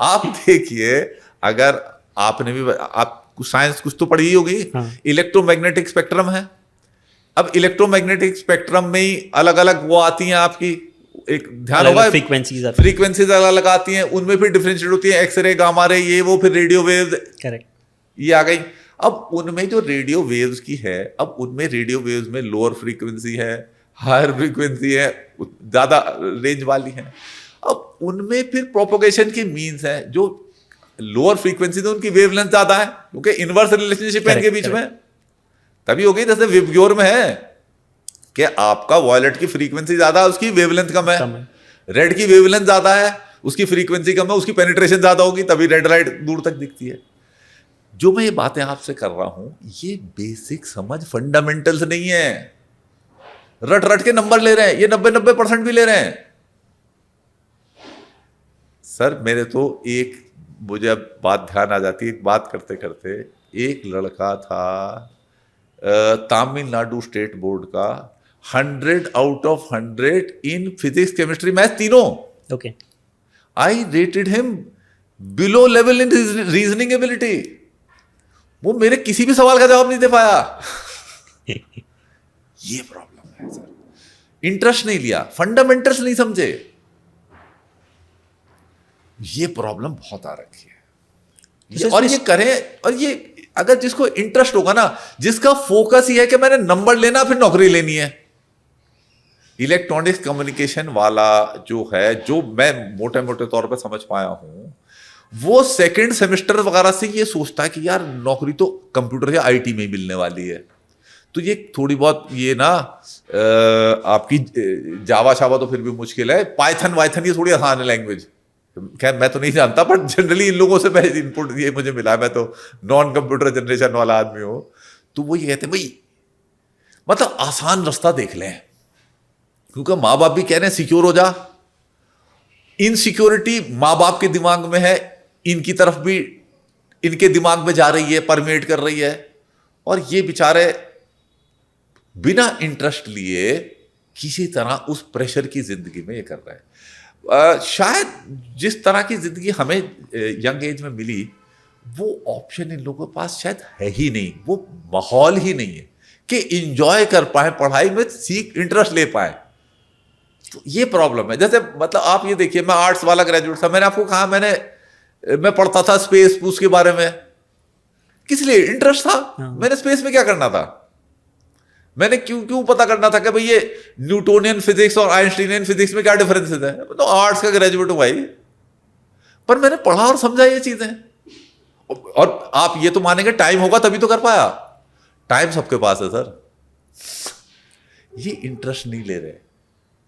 आप देखिए, अगर आपने भी, आप साइंस कुछ तो पढ़ी ही होगी। हाँ। इलेक्ट्रोमैग्नेटिक स्पेक्ट्रम है। अब इलेक्ट्रोमैग्नेटिक स्पेक्ट्रम में ही अलग अलग वो आती हैं आपकी, एक ध्यान होगा फ्रीक्वेंसीज अलग अलग आती हैं, उनमें फिर डिफरेंशिएट होती है, एक्सरे, गामा रे, ये वो, फिर रेडियो वेव्स। करेक्ट। ये आ गई। अब उनमें जो रेडियो वेव्स की है, अब उनमें रेडियो वेव्स में लोअर फ्रीक्वेंसी है, हायर फ्रीक्वेंसी है, ज्यादा रेंज वाली है। अब उनमें फिर प्रोपोगेशन की मीन्स है, जो लोअर फ्रीक्वेंसी तो उनकी वेवलेंथ ज्यादा है, क्योंकि इनवर्स रिलेशनशिप है इनके बीच में। तभी हो गई जैसे विबग्योर में है कि आपका वॉयलेट की फ्रीक्वेंसी ज्यादा है, उसकी वेवलेंथ कम है। रेड की वेवलेंथ ज्यादा है, उसकी फ्रीक्वेंसी कम है, उसकी पेनिट्रेशन ज्यादा होगी, तभी रेड लाइट दूर तक दिखती है। जो मैं ये बातें आपसे कर रहा हूं, ये बेसिक समझ, फंडामेंटल्स नहीं है। रट रट के नंबर ले रहे हैं, ये 90% भी ले रहे हैं। सर मेरे तो एक, मुझे अब बात ध्यान आ जाती है, एक बात करते करते, एक लड़का था तमिलनाडु स्टेट बोर्ड का, 100 out of 100 in physics, chemistry, math, तीनों। Okay. I rated him below level in reasoning ability. वो मेरे किसी भी सवाल का जवाब नहीं दे पाया। ये प्रॉब्लम है सर, इंटरेस्ट नहीं लिया, फंडामेंटल्स नहीं समझे, ये प्रॉब्लम बहुत आ रखी है। और ये करें, और ये अगर जिसको इंटरेस्ट होगा ना, जिसका फोकस ही है कि मैंने नंबर लेना फिर नौकरी लेनी है। इलेक्ट्रॉनिक्स कम्युनिकेशन वाला जो है, जो मैं मोटे मोटे तौर पे समझ पाया हूं, वो सेकंड सेमेस्टर वगैरह से ये सोचता है कि यार नौकरी तो कंप्यूटर या आईटी में ही मिलने वाली है। तो ये थोड़ी बहुत ये ना आपकी जावा शावा तो फिर भी मुश्किल है, पाइथन वाइथन ये थोड़ी आसान है लैंग्वेज। खैर मैं तो नहीं जानता, बट जनरली इन लोगों से मैं इनपुट ये मुझे मिला, मैं तो नॉन कंप्यूटर जनरेशन वाला आदमी हूं। तो वो ये कहते हैं भाई मतलब आसान रास्ता देख लें, क्योंकि माँ बाप भी कह रहे हैं सिक्योर हो जा। इनसिक्योरिटी माँ बाप के दिमाग में है, इनकी तरफ भी, इनके दिमाग में जा रही है, परमेट कर रही है, और ये बेचारे बिना इंटरेस्ट लिए किसी तरह उस प्रेशर की जिंदगी में ये कर रहे हैं। शायद जिस तरह की जिंदगी हमें यंग एज में मिली, वो ऑप्शन इन लोगों के पास शायद है ही नहीं, वो माहौल ही नहीं है कि इंजॉय कर पाए, पढ़ाई में सीख इंटरेस्ट ले पाए। तो ये प्रॉब्लम है। जैसे मतलब आप ये देखिए, मैं आर्ट्स वाला ग्रेजुएट था, मैंने आपको कहा मैं पढ़ता था स्पेस उसके बारे में, किस लिए? इंटरेस्ट था। मैंने स्पेस में क्या करना था, मैंने क्यों पता करना था कि भाई ये न्यूटोनियन फिजिक्स और आइंस्टीनियन फिजिक्स में क्या डिफरेंसेस है। तो आर्ट्स का ग्रेजुएट हूं भाई, पर मैंने पढ़ा और समझा ये चीजें। और आप ये तो मानेंगे टाइम होगा तभी तो कर पाया, टाइम सबके पास है सर। ये इंटरेस्ट नहीं ले रहे,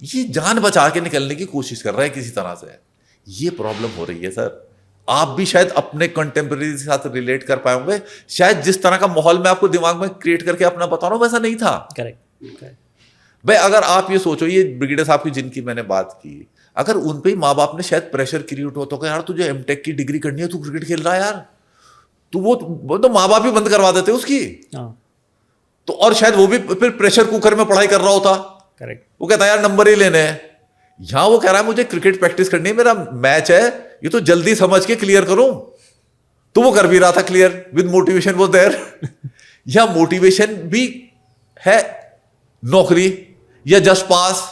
ये जान बचा के निकलने की कोशिश कर रहे हैं किसी तरह से। ये प्रॉब्लम हो रही है सर। आप भी शायद अपने कंटेम्प्रेरी के साथ रिलेट कर पाए होंगे, शायद जिस तरह का माहौल मैं आपको दिमाग में क्रिएट करके अपना बता रहा हूं वैसा नहीं था। करेक्ट। भाई अगर आप ये सोचो, ये ब्रिगेडियर साहब की जिनकी मैंने बात की, अगर उन पे ही माँ बाप ने शायद प्रेशर क्रिएट होता कि यार तुझे एमटेक की डिग्री करनी है, तू क्रिकेट खेल रहा है यार, तो वो तो माँ बाप ही बंद करवा देते उसकी। तो और शायद वो भी फिर प्रेशर कुकर में पढ़ाई कर रहा होता। करेक्ट। वो कहता है यार नंबर ही लेने हैं। यहां वो कह रहा है मुझे क्रिकेट प्रैक्टिस करनी है, मेरा मैच है, ये तो जल्दी समझ के क्लियर करूं। तो वो कर भी रहा था क्लियर, विद मोटिवेशन वो देयर। या मोटिवेशन भी है नौकरी, या जस्ट पास,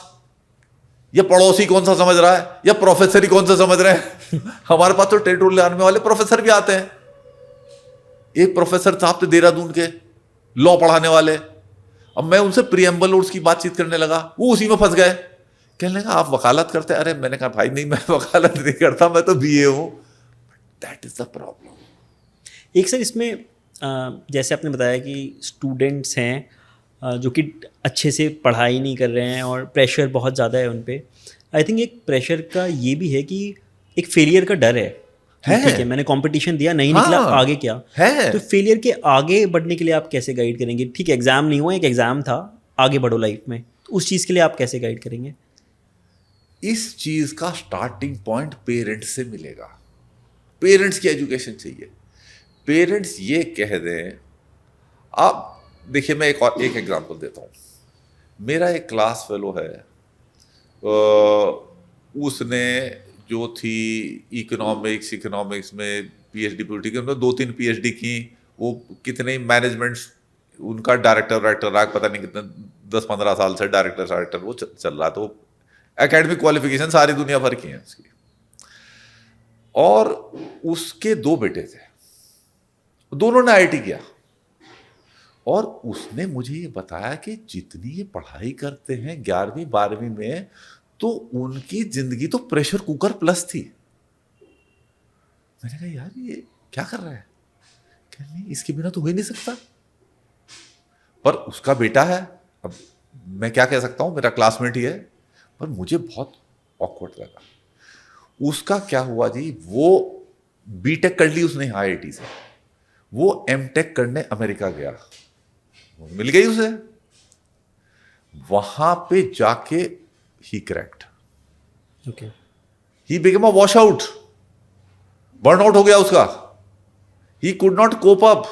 या पड़ोसी कौन सा समझ रहा है, या प्रोफेसर ही कौन सा समझ रहे हैं। हमारे पास तो टेटोल आने वाले प्रोफेसर भी आते हैं। एक प्रोफेसर साहब थे देहरादून के, लॉ पढ़ाने वाले। अब मैं उनसे प्रियम्बल और उसकी बातचीत करने लगा, वो उसी में फंस गए। कहने लगा आप वकालत करते हैं? अरे मैंने कहा भाई नहीं, मैं वकालत नहीं करता, मैं तो बीए हूं। That is the problem. एक सर इसमें जैसे आपने बताया कि स्टूडेंट्स हैं जो कि अच्छे से पढ़ाई नहीं कर रहे हैं और प्रेशर बहुत ज़्यादा है उन पे। आई थिंक एक प्रेशर का ये भी है कि एक फेलियर का डर है कि ठीक है मैंने कंपटीशन दिया, नहीं निकला, हाँ, आगे क्या है। तो फेलियर के आगे बढ़ने के लिए आप कैसे गाइड करेंगे? ठीक है एग्ज़ाम नहीं हुआ, एक एग्ज़ाम था, आगे बढ़ो लाइफ में, तो उस चीज़ के लिए आप कैसे गाइड करेंगे? इस चीज का स्टार्टिंग पॉइंट पेरेंट्स से मिलेगा। पेरेंट्स की एजुकेशन चाहिए। पेरेंट्स ये कह दें, आप देखिए मैं एक एग्जांपल देता हूँ। मेरा एक क्लास फेलो है, उसने जो थी इकोनॉमिक्स में पीएचडी पूरी की, उन्होंने 2-3 पीएचडी की। वो कितने मैनेजमेंट, उनका डायरेक्टर रैंक पता नहीं कितने 10-15 साल से डायरेक्टर वो चल रहा। तो एकेडमिक क्वालिफिकेशन सारी दुनिया भर की है उसकी। और उसके 2 बेटे थे, दोनों ने आईआईटी किया। और उसने मुझे ये बताया कि जितनी ये पढ़ाई करते हैं 11वीं 12वीं में, तो उनकी जिंदगी तो प्रेशर कुकर प्लस थी। मैंने कहा यार ये क्या कर रहा है? कह नहीं इसके बिना तो हो ही नहीं सकता। पर उसका बेटा है, अब मैं क्या कह सकता हूं, मेरा क्लासमेट ही है। पर मुझे बहुत ऑकवर्ड लगा। उसका क्या हुआ जी, वो बीटेक कर ली उसने आईआईटी से, वो एमटेक करने अमेरिका गया, मिल गई उसे। वहां पे जाके ही cracked, okay he become a wash out, burn out हो गया उसका। He could not cope up.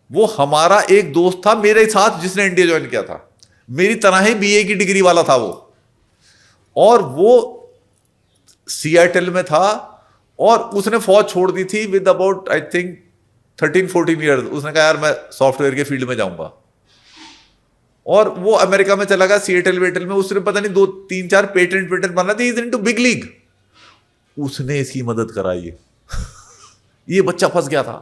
वो हमारा एक दोस्त था मेरे साथ जिसने एनडीए ज्वाइन किया था, मेरी तरह ही बीए की डिग्री वाला था वो, और वो सियाटल में था, और उसने फौज छोड़ दी थी with about I think 13-14 years. उसने कहा यार मैं सॉफ्टवेयर के फील्ड में जाऊंगा, और वो अमेरिका में चला गया, सिएटल वेटल में। उसने पता नहीं 2-3-4 पेटेंट बना दी, इज इनटू बिग लीग। उसने इसकी मदद कराई। ये बच्चा फंस गया था।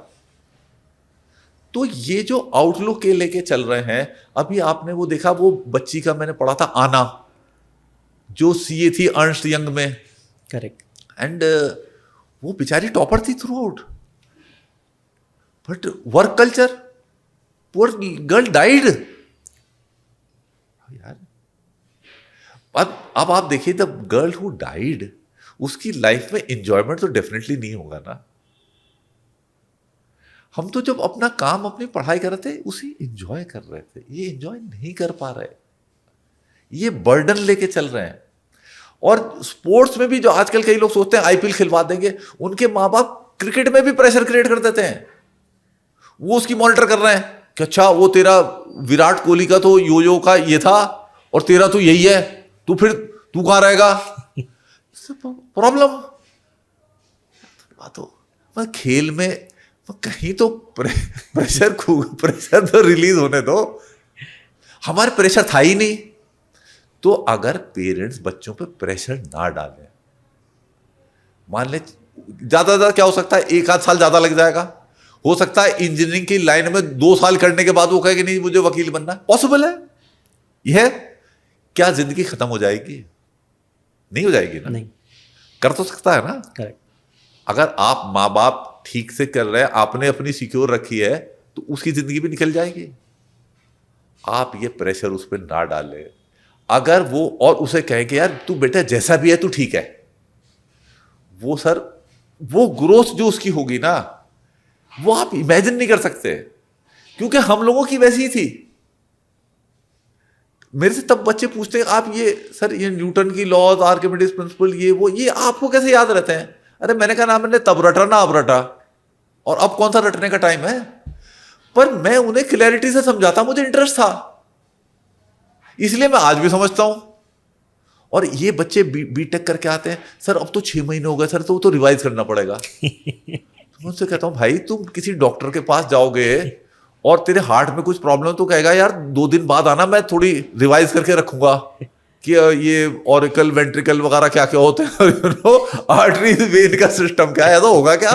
तो ये जो आउटलुक के लेके चल रहे हैं, अभी आपने वो देखा, वो बच्ची का मैंने पढ़ा था आना, जो सीए थी अर्नस्ट यंग में, करेक्ट। एंड वो बेचारी टॉपर थी through out, but work culture, poor girl died यार। अब आप देखिए, द गर्ल हु डाइड, उसकी लाइफ में एंजॉयमेंट तो डेफिनेटली नहीं होगा ना। हम तो जब अपना काम अपनी पढ़ाई कर रहे थे उसे एंजॉय कर रहे थे, ये एंजॉय नहीं कर पा रहे, ये बर्डन लेके चल रहे हैं। और स्पोर्ट्स में भी जो आजकल कई लोग सोचते हैं आईपीएल खिलवा देंगे, उनके माँ बाप क्रिकेट में भी प्रेशर क्रिएट कर देते हैं। वो उसकी मॉनिटर कर रहे हैं कि अच्छा वो तेरा विराट कोहली का तो यो का ये था, और तेरा तो यही है, तू फिर तू कहां रहेगा? प्रॉब्लम बात हो। मैं खेल में कहीं तो प्रेशर तो रिलीज होने दो। हमारे प्रेशर था ही नहीं। तो अगर पेरेंट्स बच्चों पे प्रेशर ना डालें, मान ले ज्यादा क्या हो सकता है, 1-8 साल ज्यादा लग जाएगा। हो सकता है इंजीनियरिंग की लाइन में 2 साल करने के बाद वो कहे कि नहीं मुझे वकील बनना, पॉसिबल है। यह क्या जिंदगी खत्म हो जाएगी? नहीं हो जाएगी ना। नहीं कर तो सकता है ना। करेक्ट। अगर आप माँ बाप ठीक से कर रहे हैं, आपने अपनी सिक्योर रखी है, तो उसकी जिंदगी भी निकल जाएगी। आप ये प्रेशर उस पर ना डालें। अगर वो और उसे कहे कि यार तू बेटा जैसा भी है तू ठीक है, वो सर वो ग्रोथ जो उसकी होगी ना, वो आप इमेजिन नहीं कर सकते, क्योंकि हम लोगों की वैसी ही थी। मेरे से तब बच्चे पूछते हैं आप ये सर ये न्यूटन की लॉज, आर्किमिडीज प्रिंसिपल, ये आपको कैसे याद रहते हैं? अरे मैंने कहा ना मैंने तब रटा ना अब रटा, और अब कौन सा रटने का टाइम है। पर मैं उन्हें क्लैरिटी से समझाता, मुझे इंटरेस्ट था। इसलिए मैं आज भी समझता हूं। और ये बच्चे बीटेक करके आते हैं, सर अब तो 6 महीने हो गए सर, तो रिवाइज करना पड़ेगा। तो मैं उससे कहता हूं भाई तुम किसी डॉक्टर के पास जाओगे और तेरे हार्ट में कुछ प्रॉब्लम, तो कहेगा यार 2 दिन बाद आना, मैं थोड़ी रिवाइज करके रखूंगा कि ये ऑरिकल वेंट्रिकल वगैरह क्या क्या होते हैं, यू नो आर्टरी वेन का सिस्टम क्या है, तो होगा क्या।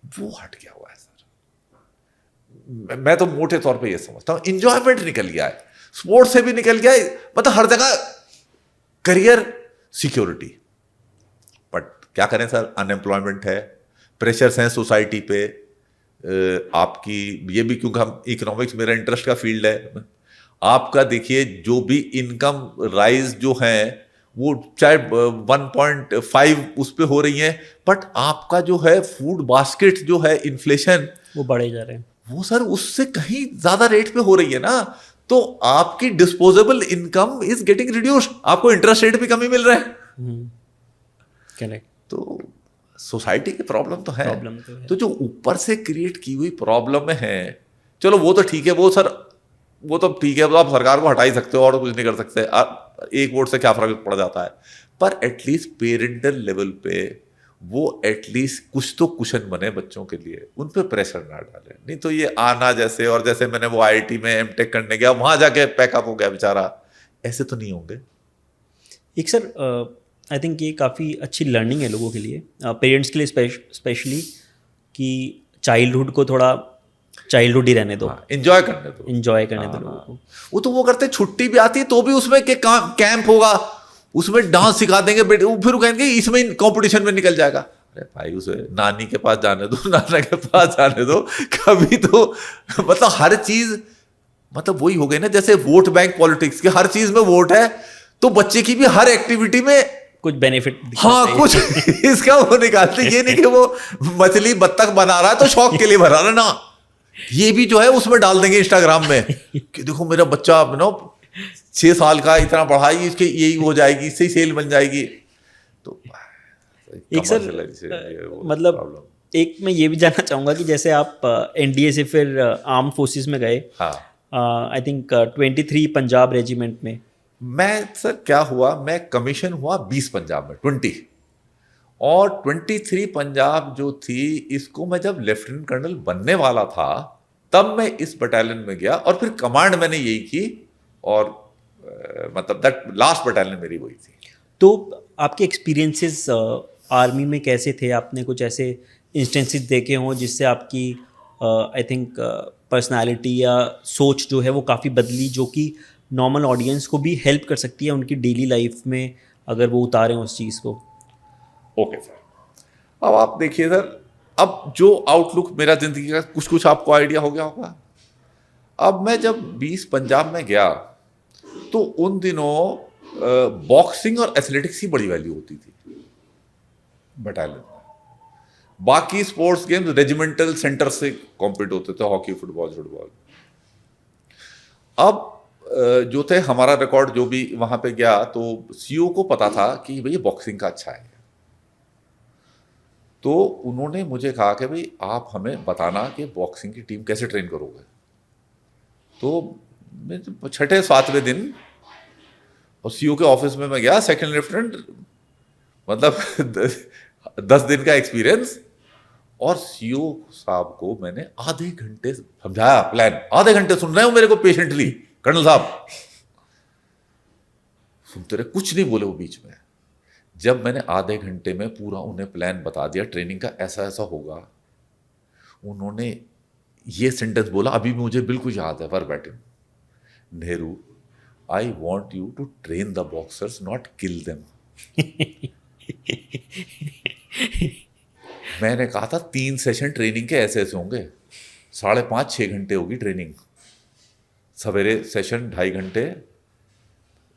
वो हट गया हुआ है सर। मैं तो मोटे तौर पे ये समझता हूं इंजॉयमेंट निकल गया है, स्पोर्ट्स से भी निकल गया है, मतलब हर जगह करियर सिक्योरिटी। बट क्या करें सर, अनएम्प्लॉयमेंट है, प्रेशर्स हैं सोसाइटी पे। आपकी ये भी क्योंकि हम इकोनॉमिक्स मेरा इंटरेस्ट का फील्ड है, आपका देखिए जो भी इनकम राइज जो है वो चाहे 1.5 उस पे हो रही है, बट आपका जो है फूड बास्केट जो है इन्फ्लेशन वो बढ़े जा रहे हैं, वो सर उससे कहीं ज्यादा रेट पे हो रही है ना। तो आपकी disposable income is getting reduced, आपको इंटरेस्ट रेट भी कमी मिल रहा है। करेक्ट। तो सोसाइटी की प्रॉब्लम तो है, तो है। तो जो ऊपर से क्रिएट की हुई प्रॉब्लम है, चलो वो तो ठीक है, वो सर वो तो ठीक है, वो आप सरकार को हटा ही सकते हो और कुछ नहीं कर सकते, एक वोट से क्या फर्क पड़ जाता है। पर एटलीस्ट पेरेंटल लेवल पे वो एटलीस्ट कुछ तो कुशन बने बच्चों के लिए, उन पे प्रेशर ना डालें। नहीं तो ये आना जैसे, और जैसे मैंने वो आईआईटी में एमटेक करने गया, वहां जाके पैकअप हो गया बेचारा, ऐसे तो नहीं होंगे। एक सर आई थिंक ये काफ़ी अच्छी लर्निंग है लोगों के लिए, पेरेंट्स के लिए स्पेशली, कि चाइल्डहुड को थोड़ा चाइल्डहुड ही रहने दो, एंजॉय करने दो, एंजॉय करने दो लोगों को। वो तो वो करते, छुट्टी भी आती है तो भी उसमें के कैंप होगा, उसमें डांस सिखा देंगे बेटे, फिर वो कहेंगे इसमें कंपटीशन में निकल जाएगा। अरे भाई उसे नानी के पास जाने दो, नाना के पास जाने दो, कभी तो मतलब हर चीज, मतलब वही हो गई ना जैसे वोट बैंक पॉलिटिक्स के, हर चीज में वोट है, तो बच्चे की भी हर एक्टिविटी में कुछ बेनिफिट, हाँ कुछ इसका वो निकालते, ये नहीं कि वो मछली बत्तख बना रहा है तो शौक के लिए बना रहा है ना, ये भी जो है उसमें डाल देंगे इंस्टाग्राम में कि देखो मेरा बच्चा 6 साल का, इतना पढ़ाई इसके यही हो जाएगी, इससे ही सेल बन जाएगी। तो एक सर मतलब एक मैं ये भी जानना चाहूँगा कि जैसे आप एनडीए से फिर आर्म फोर्सेस में गए, हाँ आई थिंक 23 पंजाब रेजिमेंट में। मैं सर क्या हुआ, मैं कमीशन हुआ 20 पंजाब में 20, और 23 पंजाब जो थी, इसको मैं जब लेफ्टिनेंट कर्नल बनने वाला था तब मैं इस बटालियन में गया, और फिर कमांड मैंने यही की, और मतलब दैट लास्ट बटालियन मेरी वही थी। तो आपके एक्सपीरियंसेस आर्मी में कैसे थे? आपने कुछ ऐसे इंस्टेंसेस देखे हों जिससे आपकी आई थिंक पर्सनालिटी या सोच जो है वो काफ़ी बदली, जो कि नॉर्मल ऑडियंस को भी हेल्प कर सकती है उनकी डेली लाइफ में, अगर वो उतारें उस चीज़ को? ओके सर, अब आप देखिए सर, अब जो आउटलुक मेरा जिंदगी का कुछ कुछ आपको आइडिया हो गया होगा। अब मैं जब 20 पंजाब में गया तो उन दिनों बॉक्सिंग और एथलेटिक्स की बड़ी वैल्यू होती थी बटालियन में। बाकी स्पोर्ट्स गेम्स रेजिमेंटल सेंटर से कॉम्पीट होते थे, हॉकी, फुटबॉल। अब जो थे हमारा रिकॉर्ड, जो भी वहां पे गया तो सीओ को पता था कि भाई बॉक्सिंग का अच्छा है, तो उन्होंने मुझे कहा कि भाई आप हमें बताना कि बॉक्सिंग की टीम कैसे ट्रेन करोगे। तो मैं 6-7वें दिन और सीओ के ऑफिस में मैं गया, सेकंड लेफ्टिनेंट, मतलब 10 दिन का एक्सपीरियंस, और सीओ साहब को मैंने आधे घंटे समझाया प्लान। आधे घंटे सुन रहे हो मेरे को पेशेंटली, कर्नल साहब सुनते रहे, कुछ नहीं बोले वो बीच में। जब मैंने आधे घंटे में पूरा उन्हें प्लान बता दिया ट्रेनिंग का, ऐसा ऐसा होगा, उन्होंने ये सेंटेंस बोला, अभी भी मुझे बिल्कुल याद है verbatim, Nehru, I want you to train the boxers, not kill them. मैंने कहा था 3 सेशन ट्रेनिंग के ऐसे ऐसे होंगे, 5.5-6 घंटे होगी ट्रेनिंग, सवेरे सेशन 2.5 घंटे,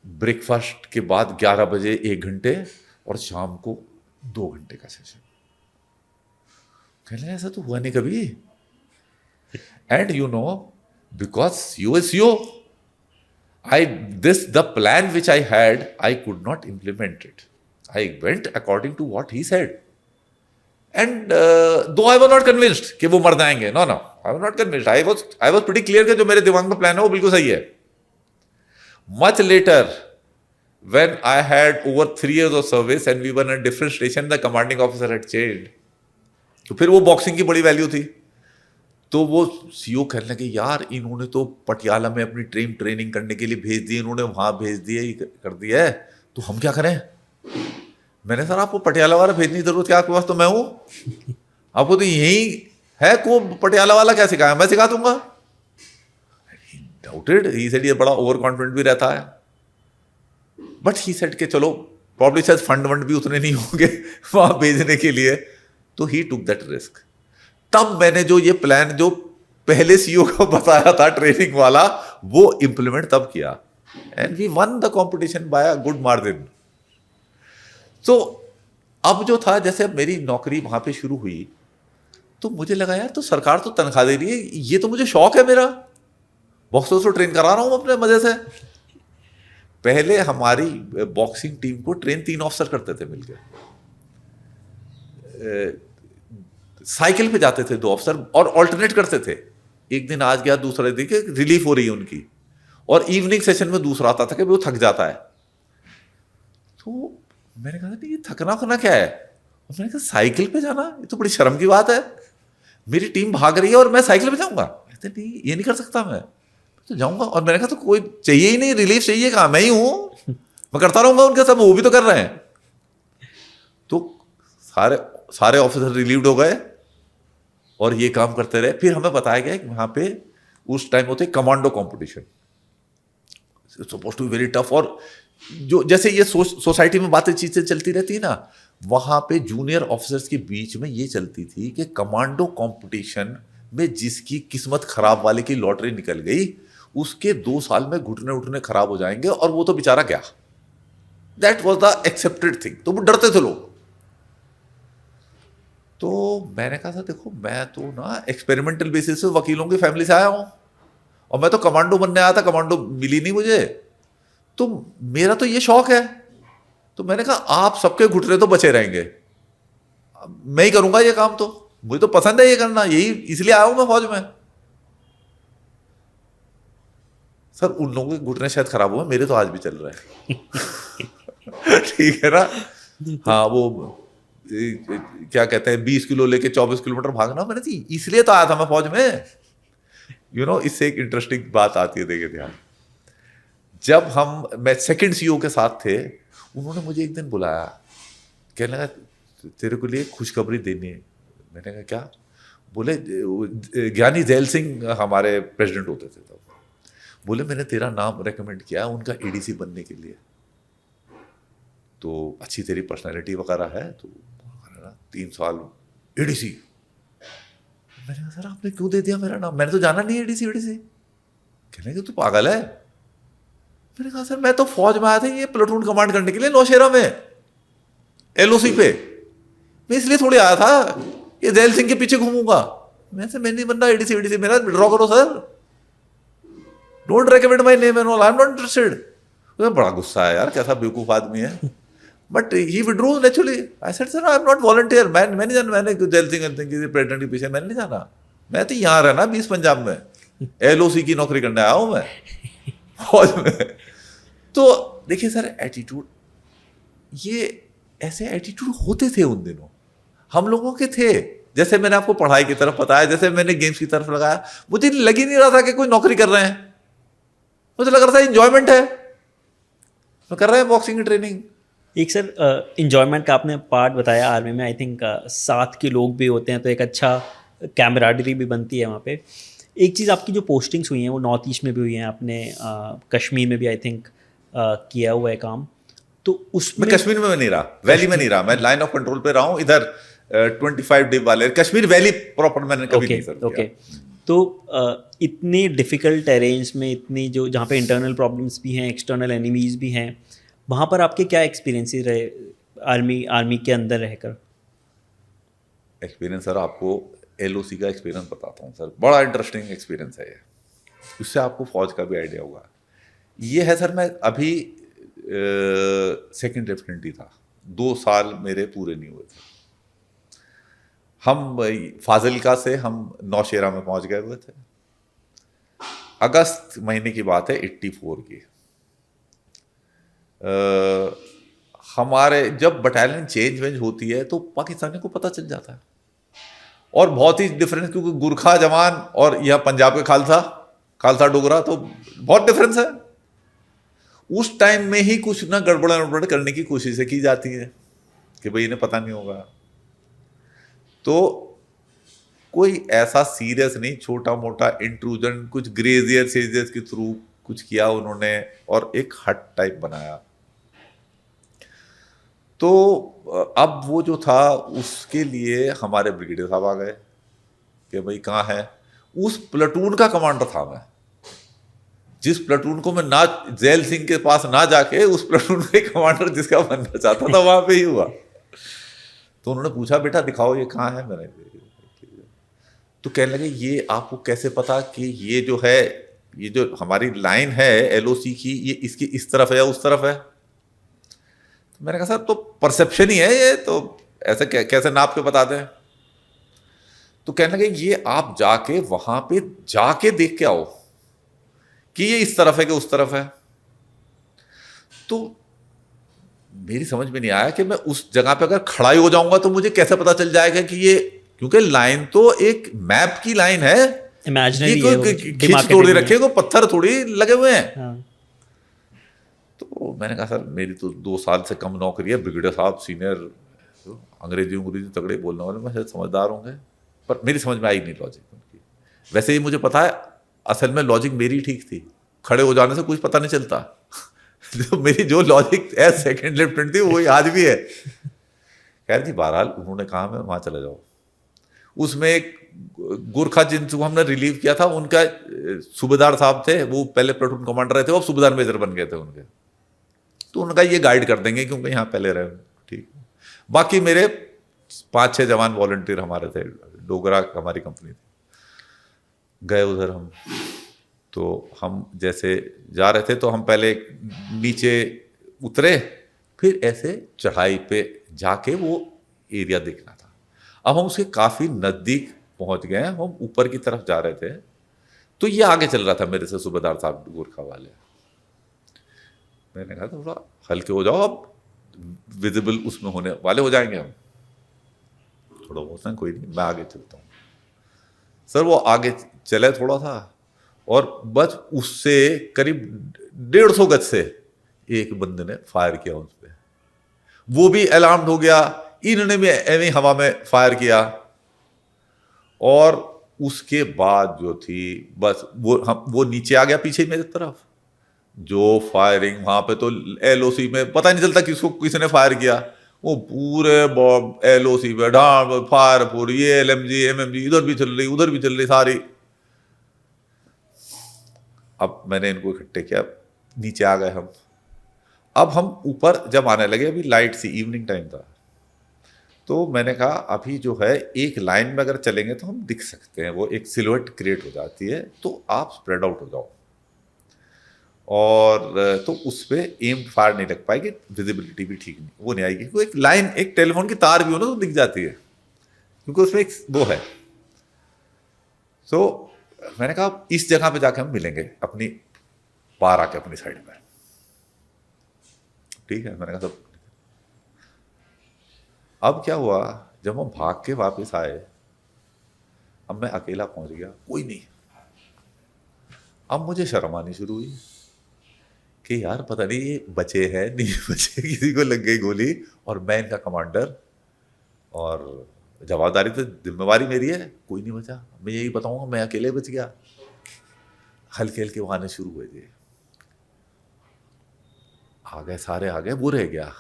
ब्रेकफास्ट के बाद 11 बजे 1 घंटे, और शाम को 2 घंटे का सेशन। कहने ऐसा तो हुआ नहीं कभी। And you know, because you is you, the plan which I had, I could not implement it. I went according to what he said. And though I was not convinced कि वो मर जाएंगे, no, I was not convinced, I was pretty clear कि जो मेरे दिमाग में plan है वो बिल्कुल सही है. Much later when I had over 3 years of service and we were in a different station, the commanding officer had changed. तो फिर वो बॉक्सिंग की बड़ी वैल्यू थी. तो वो सीओ कहने लगे यार इन्होंने तो पटियाला में अपनी ट्रेनिंग करने के लिए भेज दी, इन्होंने वहां भेज दिए, कर दिया है, तो हम क्या करें. मैंने सर आपको पटियाला वाला भेजने की जरूरत क्या, आपके पास तो मैं हूं, आपको तो यही है को पटियाला वाला क्या सिखाया, मैं सिखा दूंगा. डाउटेड, ही सेड ये बड़ा ओवर कॉन्फिडेंट भी रहता है. बट ही सेड के चलो प्रॉब्ली शायद फंड वंड भी उतने नहीं होंगे वहां भेजने के लिए, तो ही टुक दैट रिस्क. तब मैंने जो ये प्लान जो पहले सीईओ को बताया था ट्रेनिंग वाला, वो इंप्लीमेंट तब किया and we won the competition by a good margin. तो अब जो था, जैसे अब मेरी नौकरी वहां पे शुरू हुई तो मुझे लगा यार तो सरकार तो तनख्वाह दे रही है, ये तो मुझे शौक है मेरा, बॉक्सर्स को ट्रेन करा रहा हूं अपने मजे से. पहले हमारी बॉक्सिंग टीम को ट्रेन 3 ऑफिसर करते थे मिलकर. साइकिल पे जाते थे 2 ऑफिसर और ऑल्टरनेट करते थे, एक दिन आज गया दूसरे दिन के रिलीफ हो रही है उनकी, और इवनिंग सेशन में दूसरा आता था कि वो थक जाता है. तो मैंने कहा नहीं ये थकना खना क्या है, और मैंने कहा साइकिल पे जाना ये तो बड़ी शर्म की बात है, मेरी टीम भाग रही है और मैं साइकिल पे जाऊंगा. कहते नहीं ये नहीं कर सकता, मैं तो जाऊंगा. और मैंने कहा तो कोई चाहिए ही नहीं, रिलीफ चाहिए कहाँ, मैं ही हूं, मैं करता रहूंगा उनके सब, वो भी तो कर रहे हैं. तो सारे ऑफिसर रिलीव्ड हो गए और ये काम करते रहे. फिर हमें बताया गया कि वहां पे उस टाइम होते commando competition, suppose to be very tough. और जो जैसे ये सोसाइटी में बातें चीजें चलती रहती है ना, वहां पे जूनियर ऑफिसर्स के बीच में ये चलती थी कि कमांडो कंपटीशन में जिसकी किस्मत खराब वाले की लॉटरी निकल गई उसके 2 साल में घुटने उठने खराब हो जाएंगे, और वो तो बेचारा गया. That was the accepted thing. तो वो डरते थे लोग. तो मैंने कहा था देखो मैं तो ना एक्सपेरिमेंटल बेसिस पे वकीलों की फैमिली से आया हूं, और मैं तो कमांडो बनने आया था, कमांडो मिली नहीं मुझे, तो मेरा तो ये शौक है. तो मैंने कहा आप सबके घुटने तो बचे रहेंगे, मैं ही करूंगा ये काम, तो मुझे तो पसंद है ये करना, यही इसलिए आया हूं मैं फौज में. सर उन लोगों के घुटने शायद खराब हुए, मेरे तो आज भी चल रहे हैं ठीक है ना. हाँ वो क्या कहते हैं 20 किलो लेके 24 किलोमीटर भागना, मैंने थी इसलिए तो आया था मैं फौज में. इससे एक इंटरेस्टिंग बात आती है, देखिए ध्यान. जब मैं सेकंड सीईओ के साथ थे, उन्होंने मुझे एक दिन बुलाया, कहने लगा तेरे को लिए खुशखबरी देनी है. मैंने कहा क्या. बोले ज्ञानी जैल सिंह हमारे प्रेसिडेंट होते थे तब, बोले मैंने तेरा नाम रेकमेंड किया उनका एडीसी बनने के लिए, तो अच्छी तेरी पर्सनैलिटी वगैरह है, तो 3 साल एडीसी. मैंने कहा सर आपने क्यों दे दिया मेरा नाम, मैंने तो जाना नहीं एडीसी एडीसी. कहने तू पागल है. मैंने कहा सर मैं तो फौज में आया था ये प्लेटून कमांड करने के लिए नौशेरा में एलओसी पे, मैं इसलिए थोड़ी आया था ये जैल सिंह के पीछे घूमूंगा. मैं नहीं बनना एडीसी एडीसी, मेरा विड्रॉ करो sir, don't recommend my name and all, I am not interested. बड़ा गुस्सा है यार, कैसा बेवकूफ आदमी है. But he withdrew naturally. I said sir I am not volunteer, मैं नहीं जाना, मैंने जैल सिंह प्रेसिडेंट के पीछे मैंने नहीं जाना, मैं तो यहाँ रहना 20 पंजाब में, एलओसी की नौकरी करने आया हूं मैं फौज में. तो देखिए सर एटीट्यूड, ये ऐसे एटीट्यूड होते थे उन दिनों, हम लोगों के थे. जैसे मैंने आपको पढ़ाई की तरफ बताया, जैसे मैंने गेम्स की तरफ लगाया, मुझे लग ही नहीं रहा था कि कोई नौकरी कर रहे हैं, मुझे लग रहा था इंजॉयमेंट है, तो कर रहे हैं बॉक्सिंग की ट्रेनिंग. एक सर इन्जॉयमेंट का आपने पार्ट बताया, आर्मी में आई थिंक साथ के लोग भी होते हैं तो एक अच्छा कैमराडरी भी बनती है वहाँ पे. एक चीज़ आपकी जो पोस्टिंग्स हुई हैं वो नॉर्थ ईस्ट में भी हुई हैं, आपने कश्मीर में भी आई थिंक किया हुआ है काम, तो उसमें. मैं कश्मीर में नहीं रहा, वैली में नहीं रहा, मैं लाइन ऑफ कंट्रोल पे रहा हूँ इधर 25 डे वाले कश्मीर वैली प्रॉपर मैंने कभी नहीं सर्व किया. तो इतनी डिफ़िकल्ट टेरेन्स में, इतनी जो जहाँ पे इंटरनल प्रॉब्लम्स भी हैं, एक्सटर्नल एनिमीज़ भी हैं, वहाँ पर आपके क्या एक्सपीरियंसेस रहे आर्मी के अंदर रहकर? एक्सपीरियंस सर आपको एलओसी का एक्सपीरियंस बताता हूँ सर, बड़ा इंटरेस्टिंग एक्सपीरियंस है ये, उससे आपको फौज का भी आइडिया होगा. ये है सर, मैं अभी सेकंड लेफ्टिनेंट ही था, 2 साल मेरे पूरे नहीं हुए थे. हम फाजिलका से हम नौशेरा में पहुंच गए हुए थे। अगस्त महीने की बात है 84 की। हमारे जब बटालियन चेंज वेंज होती है तो पाकिस्तानियों को पता चल जाता है, और बहुत ही डिफरेंस, क्योंकि गुरखा जवान और यह पंजाब के खालसा खालसा डोगरा, तो बहुत डिफरेंस है। उस टाइम में ही कुछ ना गड़बड़ करने की कोशिशें की जाती है कि भाई इन्हें पता नहीं होगा। तो कोई ऐसा सीरियस नहीं, छोटा मोटा इंट्रूजन कुछ ग्रेजियर सेजेस के थ्रू कुछ किया उन्होंने और एक हट टाइप बनाया। तो अब वो जो था उसके लिए हमारे ब्रिगेडियर साहब आ गए कि भाई कहाँ है। उस प्लाटून का कमांडर था मैं, जिस प्लाटून को मैं ना जैल सिंह के पास ना जाके उस प्लाटून के कमांडर जिसका बनना चाहता था वहां पे ही हुआ। तो उन्होंने पूछा बेटा दिखाओ ये कहाँ है। मैंने तो कहने लगे ये आपको कैसे पता कि ये जो है, ये जो हमारी लाइन है एलओसी की, ये इसकी इस तरफ है या उस तरफ है। तो मैंने कहा सर तो परसेप्शन ही है ये, तो ऐसे कैसे नाप के बताते हैं। तो कहने लगे ये आप जाके वहां पे जाके देख के आओ कि ये इस तरफ है कि उस तरफ है। तो मेरी समझ में नहीं आया कि मैं उस जगह पे अगर खड़ा ही हो जाऊंगा तो मुझे कैसे पता चल जाएगा कि ये, क्योंकि लाइन तो एक मैप की लाइन है, इमेजिनरी ये कोई खींच थोड़ी रखे, कोई पत्थर थोड़ी लगे हुए हैं। हाँ। तो मैंने कहा सर मेरी तो 2 साल से कम नौकरी है, ब्रिगेडियर साहब सीनियर, अंग्रेजी तगड़े बोलने वाले, मैं शायद समझदार होंगे, पर मेरी समझ में आई नहीं लॉजिक उनकी। वैसे ही मुझे पता है असल में लॉजिक मेरी ठीक थी, खड़े हो जाने से कुछ पता नहीं चलता। तो मेरी जो लॉजिक एज सेकंड लेफ्टिनेंट थी वही आज भी है। खैर जी बहरहाल उन्होंने कहा मैं वहां चला जाओ। उसमें एक गुरखा जिनको हमने रिलीव किया था, उनका सूबेदार साहब थे, वो पहले प्लाटून कमांडर रहे थे, वो सूबेदार मेजर बन गए थे उनके। तो उनका ये गाइड कर देंगे क्योंकि यहाँ पहले रहे, ठीक। बाकी मेरे 5-6 जवान वॉलंटियर हमारे थे, डोगरा हमारी कंपनी थी। गए उधर हम, तो हम जैसे जा रहे थे तो हम पहले नीचे उतरे, फिर ऐसे चढ़ाई पे जाके वो एरिया देखना था। अब हम उसके काफी नजदीक पहुंच गए, हम ऊपर की तरफ जा रहे थे, तो ये आगे चल रहा था मेरे से सूबेदार साहब गोरखा वाले। मैंने कहा थोड़ा हल्के हो जाओ, अब विजिबल उसमें होने वाले हो जाएंगे हम। थोड़ा बहुत है, कोई नहीं, मैं आगे चलता हूँ। सर वो आगे चले थोड़ा था, और बस उससे करीब 150 गज से एक बंदे ने फायर किया उस पर। वो भी अलार्म्ड हो गया, इन्होंने भी एवं हवा में फायर किया, और उसके बाद जो थी बस वो नीचे आ गया पीछे मेरी तरफ। जो फायरिंग वहां पे, तो एलओसी में पता नहीं चलता किसको किसने फायर किया, वो पूरे एलओसी पे ढाल फायर पूरी, ये एलएमजी एमएमजी इधर भी चल रही उधर भी चल रही सारी। अब मैंने इनको इकट्ठे किया, नीचे आ गए हम। अब हम ऊपर जब आने लगे, अभी लाइट सी इवनिंग टाइम था, तो मैंने कहा अभी जो है एक लाइन में अगर चलेंगे तो हम दिख सकते हैं, वो एक सिलुएट क्रिएट हो जाती है, तो आप स्प्रेड आउट हो जाओ। और तो उस पर एम फायर नहीं लग पाएगी, विजिबिलिटी भी ठीक नहीं, वो नहीं आएगी। वो एक लाइन, एक टेलीफोन की तार भी हो ना तो दिख जाती है, क्योंकि उसमें एक वो है। तो मैंने कहा इस जगह पे जाके हम मिलेंगे, अपनी पार आके अपनी साइड में, ठीक है। मैंने कहा सब। अब क्या हुआ, जब हम भाग के वापस आए, अब मैं अकेला पहुंच गया, कोई नहीं। अब मुझे शर्म आनी शुरू हुई कि यार पता नहीं ये बचे हैं नहीं बचे, किसी को लग गई गोली, और मैं इनका कमांडर, और जवाबदारी तो जिम्मेवारी मेरी है, कोई नहीं बचा। मैं यही बताऊंगा मैं अकेले बच गया। हल्के हल्के वो आने शुरू हुए थे, आ गए सारे आ गए, वो रह गया।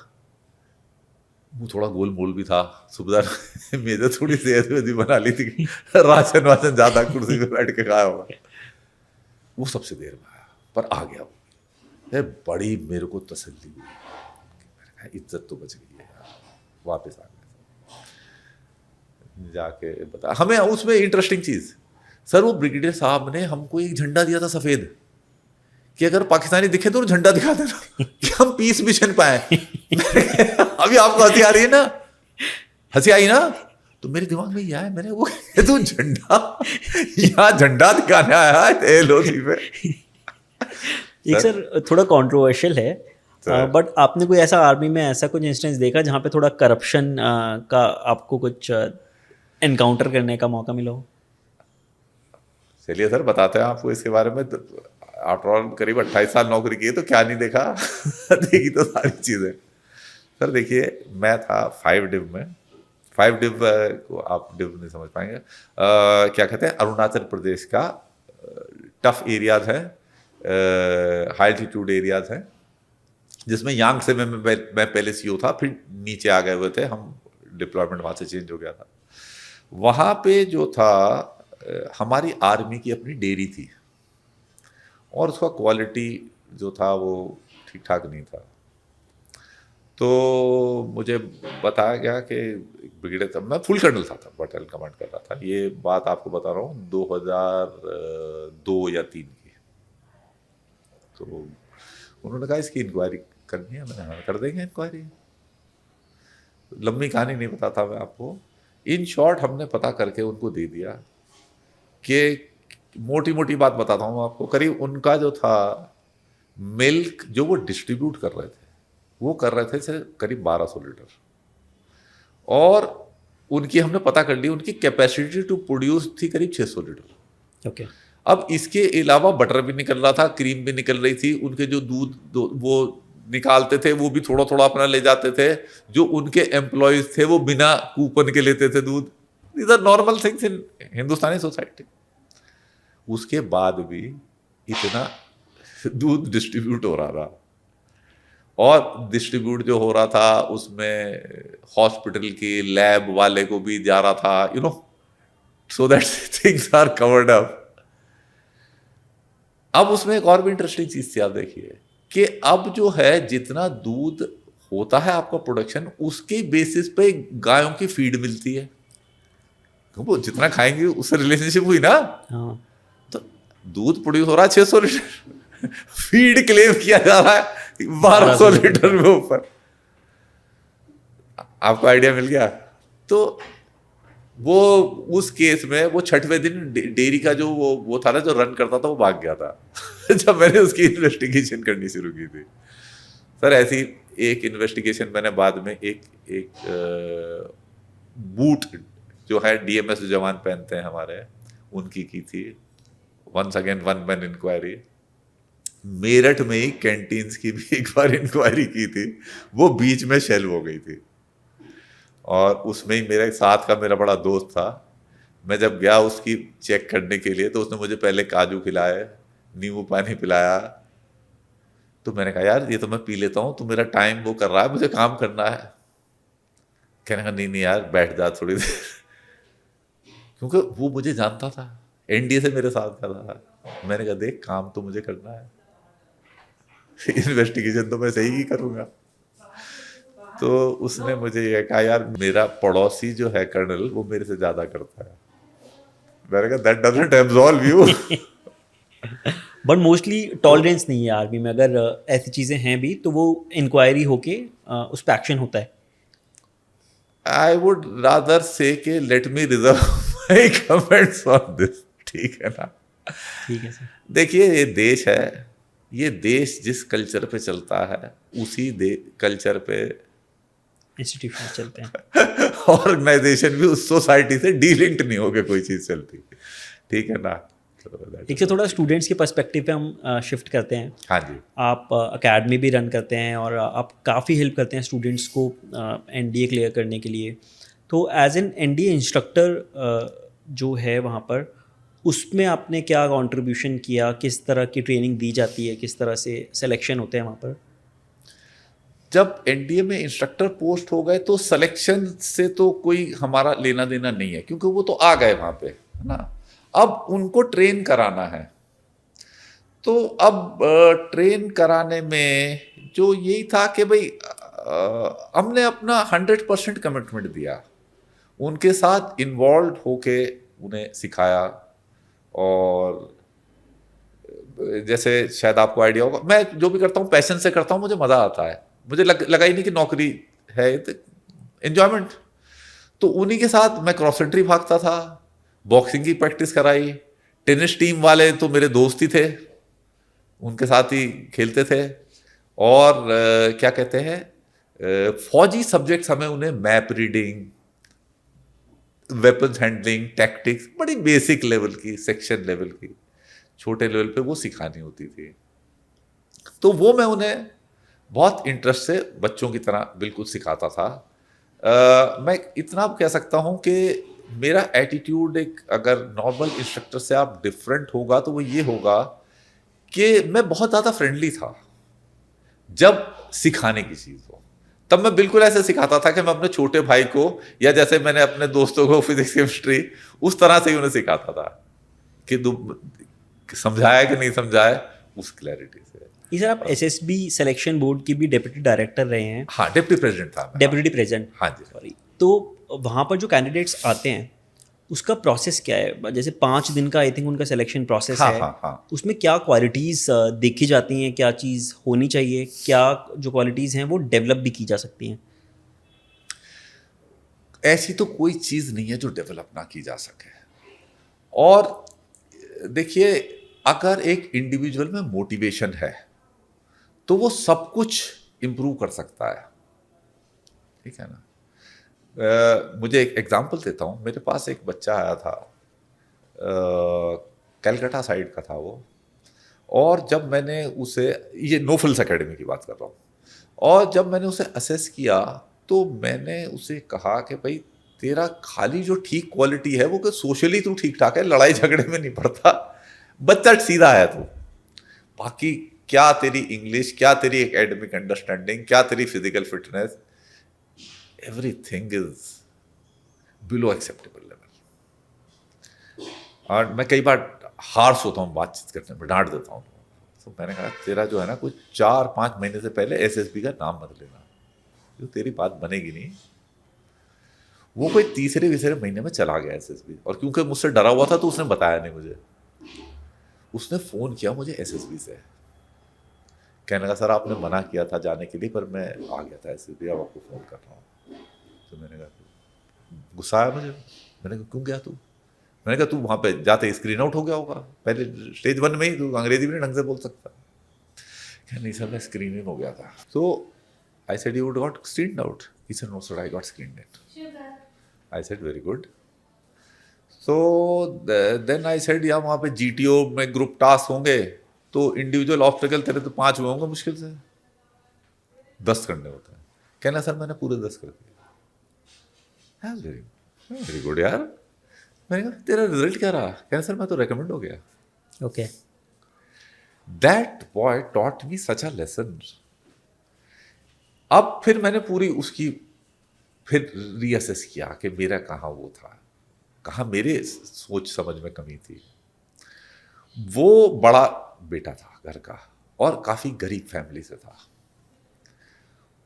वो थोड़ा गोल मोल भी था, सूबेदार मेजर थोड़ी सेहत वेदी बना ली थी, राशन वाशन ज्यादा, कुर्सी पे बैठ के खाया होगा। वो सबसे देर में आया, पर आ गया वो। बड़ी मेरे को तसल्ली हुई, इज्जत तो बच गई है यार, वापस आ गए। जाके बता हमें उसमें इंटरेस्टिंग चीज, सर वो ब्रिगेडियर साहब ने हमको एक झंडा दिया था सफेद, कि अगर पाकिस्तानी दिखे तो झंडा दिखा देना कि हम पीस मिशन पाए। अभी आपको हंसी आ रही है ना, हंसी आई ना, तो मेरे दिमाग में ये आया, मैंने वो ये तो झंडा यहाँ झंडा दिखाने आया है एलओसी पे। एक सर थोड़ा कंट्रोवर्शियल है, सर बट आपने कोई ऐसा आर्मी में ऐसा कुछ इंस्टेंस देखा जहाँ पे थोड़ा करप्शन का आपको कुछ एनकाउंटर करने का मौका मिला हो? चलिए सर बताते हैं आपको इसके बारे में। आफ्टर ऑल करीब 28 साल नौकरी की है, तो क्या नहीं देखा देखी तो सारी चीज़ें। सर देखिए, मैं था 5 डिव में। 5 डिव को आप डिव नहीं समझ पाएंगे, क्या कहते हैं, अरुणाचल प्रदेश का टफ एरियाज है, हाई एल्टीट्यूड एरियाज हैं, जिसमें यांग से मैं पहले सीओ था, फिर नीचे आ गए हुए थे हम, डिप्लॉयमेंट वहाँ से चेंज हो गया था। वहाँ पे जो था, हमारी आर्मी की अपनी डेयरी थी और उसका क्वालिटी जो था वो ठीक ठाक नहीं था। तो मुझे बताया गया कि ब्रिगेडियर, तब मैं फुल कर्नल था, बटालियन कमांड कर रहा था। ये बात आपको बता रहा हूँ 2002 या 3 की। तो उन्होंने कहा इसकी इंक्वायरी करनी है। मैंने हाँ कर देंगे इंक्वायरी। लंबी कहानी नहीं बताता मैं आपको, इन शॉर्ट हमने पता करके उनको दे दिया कि, मोटी मोटी बात बताता हूँ आपको, करीब उनका जो था मिल्क जो वो डिस्ट्रीब्यूट कर रहे थे, वो कर रहे थे सिर्फ करीब 1200 लीटर, और उनकी हमने पता कर ली, उनकी कैपेसिटी टू प्रोड्यूस थी करीब 600 लीटर। ओके। अब इसके अलावा बटर भी निकल रहा था, क्रीम भी निकल रही थी, उनके जो दूध वो निकालते थे वो भी थोड़ा थोड़ा अपना ले जाते थे, जो उनके एम्प्लॉयज थे वो बिना कूपन के लेते थे दूध। These are normal things in Hindustani society. उसके बाद भी इतना दूध डिस्ट्रीब्यूट हो रहा था, और डिस्ट्रीब्यूट जो हो रहा था उसमें हॉस्पिटल की लैब वाले को भी जा रहा था, you know, so that things are covered up. अब उसमें एक और भी इंटरेस्टिंग चीज थी, आप देखिए कि अब जो है जितना दूध होता है आपका प्रोडक्शन, उसके बेसिस पे गायों की फीड मिलती है, वो जितना खाएंगे उससे रिलेशनशिप हुई ना। हाँ। तो दूध प्रोड्यूस हो रहा है 600 लीटर, फीड क्लेम किया जा रहा है 1200 लीटर में ऊपर। आपको आइडिया मिल गया। तो वो उस केस में वो 6वें दिन डेयरी का जो वो था ना, जो रन करता था, वो भाग गया था जब मैंने उसकी इन्वेस्टिगेशन करनी शुरू की थी। सर ऐसी एक इन्वेस्टिगेशन मैंने बाद में एक बूट जो है डीएमएस जो जवान पहनते हैं हमारे, उनकी की थी। Once again one man inquiry. Meerut में ही कैंटीन्स की भी एक बार इंक्वायरी की थी, वो बीच में शेल्व हो गई थी, और उसमें ही मेरे साथ का मेरा बड़ा दोस्त था। मैं जब गया उसकी चेक करने के लिए, तो उसने मुझे पहले काजू खिलाए, नींबू पानी पिलाया। तो मैंने कहा यार ये तो मैं पी लेता हूँ, तो मेरा टाइम वो कर रहा है, मुझे काम करना है। कहने का नहीं नहीं यार बैठ जा थोड़ी देर क्योंकि वो मुझे जानता था, एनडीए से मेरे साथ था। मैंने कहा देख काम तो मुझे करना है, इन्वेस्टिगेशन तो मैं सही ही करूँगा। तो उसने मुझे ये कहा यार मेरा पड़ोसी जो है कर्नल, वो मेरे से ज़्यादा करता है। मैंने कहा that doesn't absolve you. But mostly tolerance नहीं है आर्मी में, अगर ऐसी चीज़ें हैं भी तो वो इंक्वायरी होके उस पर एक्शन होता है। आई वुड रादर से कि let me reserve my comments on this, ठीक है ना। ठीक है सर। देखिए ये देश है, ये देश जिस कल्चर पे चलता है उसी कल्चर पे इंस्टीट्यूशन चलते हैं। ऑर्गेनाइजेशन भी उस सोसाइटी से डीलिंक्ड नहीं होकर कोई चीज़ चलती, ठीक है ना। एक से थोड़ा स्टूडेंट्स के पर्सपेक्टिव पे हम शिफ्ट करते हैं। हाँ जी। आप अकेडमी भी रन करते हैं और आप काफ़ी हेल्प करते हैं स्टूडेंट्स को एनडीए क्लियर करने के लिए। तो एज एन एनडीए इंस्ट्रक्टर जो है वहाँ पर, उसमें आपने क्या कंट्रीब्यूशन किया, किस तरह की ट्रेनिंग दी जाती है, किस तरह से सिलेक्शन होते हैं वहाँ पर? जब एनडीए में इंस्ट्रक्टर पोस्ट हो गए तो सिलेक्शन से तो कोई हमारा लेना देना नहीं है, क्योंकि वो तो आ गए वहाँ पे, है ना। अब उनको ट्रेन कराना है, तो अब ट्रेन कराने में जो यही था कि भाई हमने अपना 100% कमिटमेंट दिया, उनके साथ इन्वॉल्व होके उन्हें सिखाया। और जैसे शायद आपको आइडिया होगा, मैं जो भी करता हूँ पैशन से करता हूँ, मुझे मज़ा आता है। मुझे लगा ही नहीं कि नौकरी है, एंजॉयमेंट। तो उन्हीं के साथ मैं क्रॉस कंट्री भागता था, बॉक्सिंग की प्रैक्टिस कराई। टेनिस टीम वाले तो मेरे दोस्त ही थे, उनके साथ ही खेलते थे। और क्या कहते हैं, फौजी सब्जेक्ट्स हमें उन्हें map reading, weapons handling, tactics, बड़ी बेसिक लेवल की, सेक्शन लेवल की, छोटे लेवल पे वो सिखानी होती थी। तो वो मैं उन्हें बहुत इंटरेस्ट से बच्चों की तरह बिल्कुल सिखाता था। मैं इतना कह सकता हूँ कि मेरा एटीट्यूड एक, अगर नॉर्मल इंस्ट्रक्टर से आप डिफरेंट होगा तो वो ये होगा कि मैं बहुत ज़्यादा फ्रेंडली था जब सिखाने की चीज़ हो। तब मैं बिल्कुल ऐसे सिखाता था कि मैं अपने छोटे भाई को, या जैसे मैंने अपने दोस्तों को फिजिक्स केमिस्ट्री, उस तरह से ही उन्हें सिखाता था कि समझाया कि नहीं समझाया, उस क्लैरिटी से। ये सर, आप एसएसबी सिलेक्शन बोर्ड की भी डेप्यूटी डायरेक्टर रहे हैं, हाँ, डिप्टी प्रेसिडेंट था मैं। डेप्यूटी प्रेजेंट, हाँ जी। सॉरी। तो वहाँ पर जो कैंडिडेट्स आते हैं उसका प्रोसेस क्या है? जैसे 5 दिन का आई थिंक उनका सिलेक्शन प्रोसेस हाँ है। हाँ हाँ। उसमें क्या क्वालिटीज़ देखी जाती हैं, क्या चीज़ होनी चाहिए, क्या जो क्वालिटीज़ हैं वो डेवलप भी की जा सकती हैं? ऐसी तो कोई चीज़ नहीं है जो डेवलप ना की जा सके। और देखिए, अगर एक इंडिविजुअल में मोटिवेशन है तो वो सब कुछ इंप्रूव कर सकता है, ठीक है ना। मुझे एक एग्जांपल देता हूँ। मेरे पास एक बच्चा आया था, कलकत्ता साइड का था वो। और जब मैंने उसे, ये नोफल्स एकेडमी की बात कर रहा हूँ, और जब मैंने उसे असेस किया तो मैंने उसे कहा कि भाई, तेरा खाली जो ठीक क्वालिटी है वो कि सोशली तू ठीक ठाक है, लड़ाई झगड़े में नहीं पड़ता, बच्चा सीधा है तू। बाकी क्या तेरी इंग्लिश, क्या तेरी एकेडमिक अंडरस्टैंडिंग, क्या तेरी physical fitness, everything is below acceptable level. और मैं कई बार हार्श होता हूँ बातचीत करने में, डांट देता हूँ। तो मैंने कहा, तेरा जो है ना, कुछ 4-5 महीने से पहले एसएसबी का नाम मत लेना, जो तेरी बात बनेगी नहीं। वो कोई तीसरे महीने में चला गया एसएसबी, और क्योंकि मुझसे डरा हुआ था तो उसने बताया नहीं मुझे। उसने फ़ोन किया मुझे एसएसबी से, कहने लगा, सर आपने मना किया था जाने के लिए, पर मैं आ गया था एसएसबी, अब आपको फ़ोन कर रहा हूँ। तो मैंने कहा, गुस्सा आया मुझे। मैंने कहा, क्यों गया तू? मैंने कहा, तू वहाँ पे जाते स्क्रीन आउट हो गया होगा, पहले स्टेज 1 में ही तू अंग्रेजी भी नहीं ढंग से बोल सकता। क्या? नहीं सर, मैं स्क्रीन इन हो गया था। तो I said, you got screen out? He said, no sir, I got screen in. I said, very good. So then I said, या वहाँ पे जीटीओ में ग्रुप टास्क होंगे तो इंडिविजुअल ऑब्स्टेकल तेरे तो 5 हुए होंगे मुश्किल से, 10 करने होते हैं। कहना, सर मैंने पूरे 10 कर दिए। वेरी वेरी गुड यार। मैंने कहा, तेरा रिजल्ट क्या रहा? कहना, सर मैं तो रेकमेंड हो गया। Okay. That boy taught me such a lesson. अब फिर मैंने पूरी उसकी फिर रीअसेस किया कि मेरा कहाँ वो था, कहाँ मेरे सोच समझ में कमी थी। वो बड़ा बेटा था घर का और काफ़ी गरीब फैमिली से था।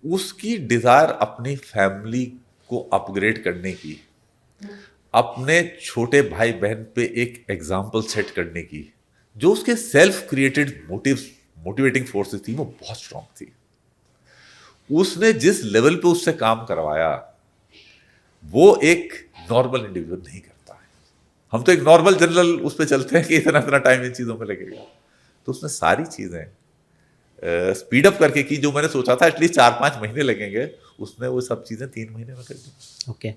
उसकी डिज़ायर अपनी फैमिली को अपग्रेड करने की, अपने छोटे भाई बहन पे एक एग्जाम्पल सेट करने की, जो उसके सेल्फ क्रिएटेड मोटिवेटिंग फोर्सेस थी, वो बहुत स्ट्रांग थी। उसने जिस लेवल पे उससे काम करवाया, वो एक नॉर्मल इंडिविजुअल नहीं करता है। हम तो एक नॉर्मल जनरल उस पर चलते हैं कि इतना इतना टाइम इन चीज़ों में लगेगा। तो उसने सारी चीज़ें स्पीड अप करके की, जो मैंने सोचा था एटलीस्ट 4-5 महीने लगेंगे, उसने वो सब चीज़ें 3 महीने में कर दी। ओके।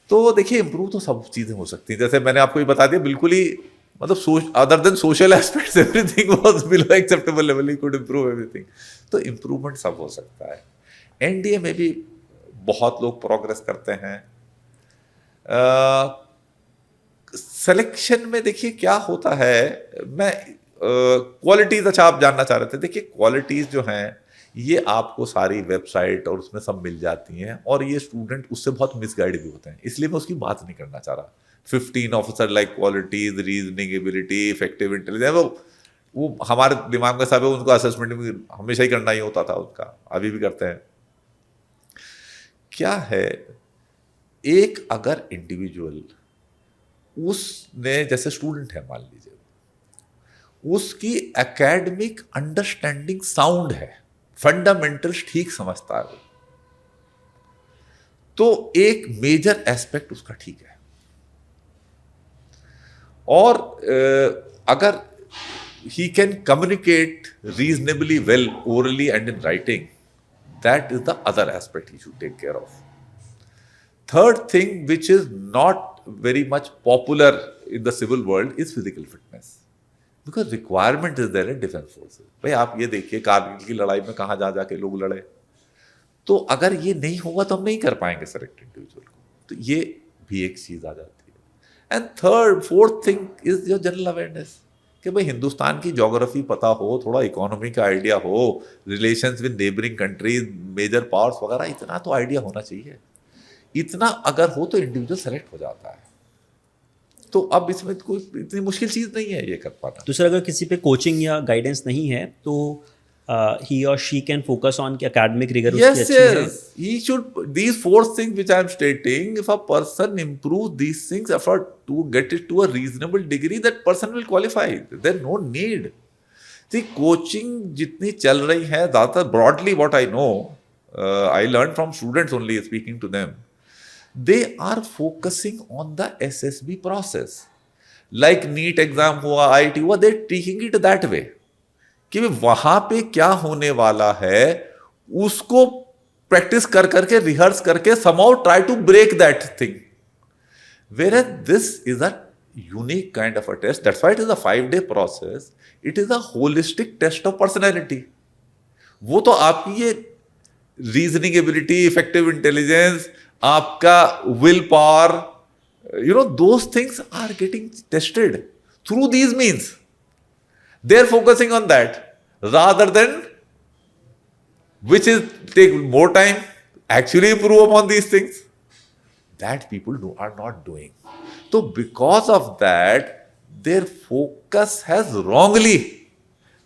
तो देखिए, इंप्रूव तो सब चीज़ें हो सकती हैं, जैसे मैंने आपको ये बता दिया, बिल्कुल ही मतलब other than social aspects everything was below acceptable level, he could improve everything. तो इंप्रूवमेंट सब हो सकता है। एनडीए में भी बहुत लोग प्रोग्रेस करते हैं। सिलेक्शन में देखिए क्या होता है, मैं क्वालिटीज़, अच्छा आप जानना चाह रहे थे। देखिए, क्वालिटीज़ जो हैं ये आपको सारी वेबसाइट और उसमें सब मिल जाती हैं, और ये स्टूडेंट उससे बहुत मिसगाइड भी होते हैं, इसलिए मैं उसकी बात नहीं करना चाह रहा। 15 officer like qualities, reasoning ability, effective intelligence, वो हमारे दिमाग में सब है, उनको असेसमेंट में हमेशा ही करना ही होता था उनका, अभी भी करते हैं। क्या है, एक अगर इंडिविजुअल, उसने जैसे स्टूडेंट है मान लीजिए, उसकी एकेडमिक अंडरस्टैंडिंग साउंड है, फंडामेंटल्स ठीक समझता है वो, तो एक मेजर एस्पेक्ट उसका ठीक है। और अगर he can communicate reasonably well orally and in writing, that is the other aspect he should take care of. Third thing, which is not very much popular in the civil world, is physical fitness. Because requirement is there in defense forces. भाई आप ये देखिए कारगिल की लड़ाई में कहाँ जा जाके लोग लड़े, तो अगर ये नहीं होगा तो हम नहीं कर पाएंगे सेलेक्ट इंडिविजुअल को, तो ये भी एक चीज आ जाती है। And third fourth thing is your general awareness, कि भाई हिंदुस्तान की ज्योग्राफी पता हो, थोड़ा इकोनॉमी का आइडिया हो, relations with neighbouring countries, major powers वगैरह, इतना तो आइडिया होना चाहिए। इतना अगर हो तो इंडिविजुअल सेलेक्ट हो जाता है। तो अब इसमें कोई इतनी मुश्किल चीज नहीं है ये कर पाना। तो सर अगर किसी पे कोचिंग या गाइडेंस नहीं है तो he or she can focus on academic rigor उसकी अच्छी है। Yes, he should, these four things which I am stating, if a person improves these things effort to get it to a reasonable degree, that person will qualify. There's no need. See, coaching जितनी चल रही है ज़्यादातर, broadly what I know, I learned from students only speaking to them, they are focusing on the SSB process. Like NEET exam हुआ, IIT हुआ, they're taking it that way. कि वहां पे क्या होने वाला है उसको प्रैक्टिस कर करके, रिहर्स करके, somehow try to break that thing. Whereas this is a unique kind of a test. That's why it is a 5-day process. It is a holistic test of personality. वो तो आपकी ये reasoning ability, effective intelligence, आपका will power, those things are getting tested through these means. They're focusing on that rather than which is take more time, actually improve upon these things. That people are not doing. So because of that, their focus has wrongly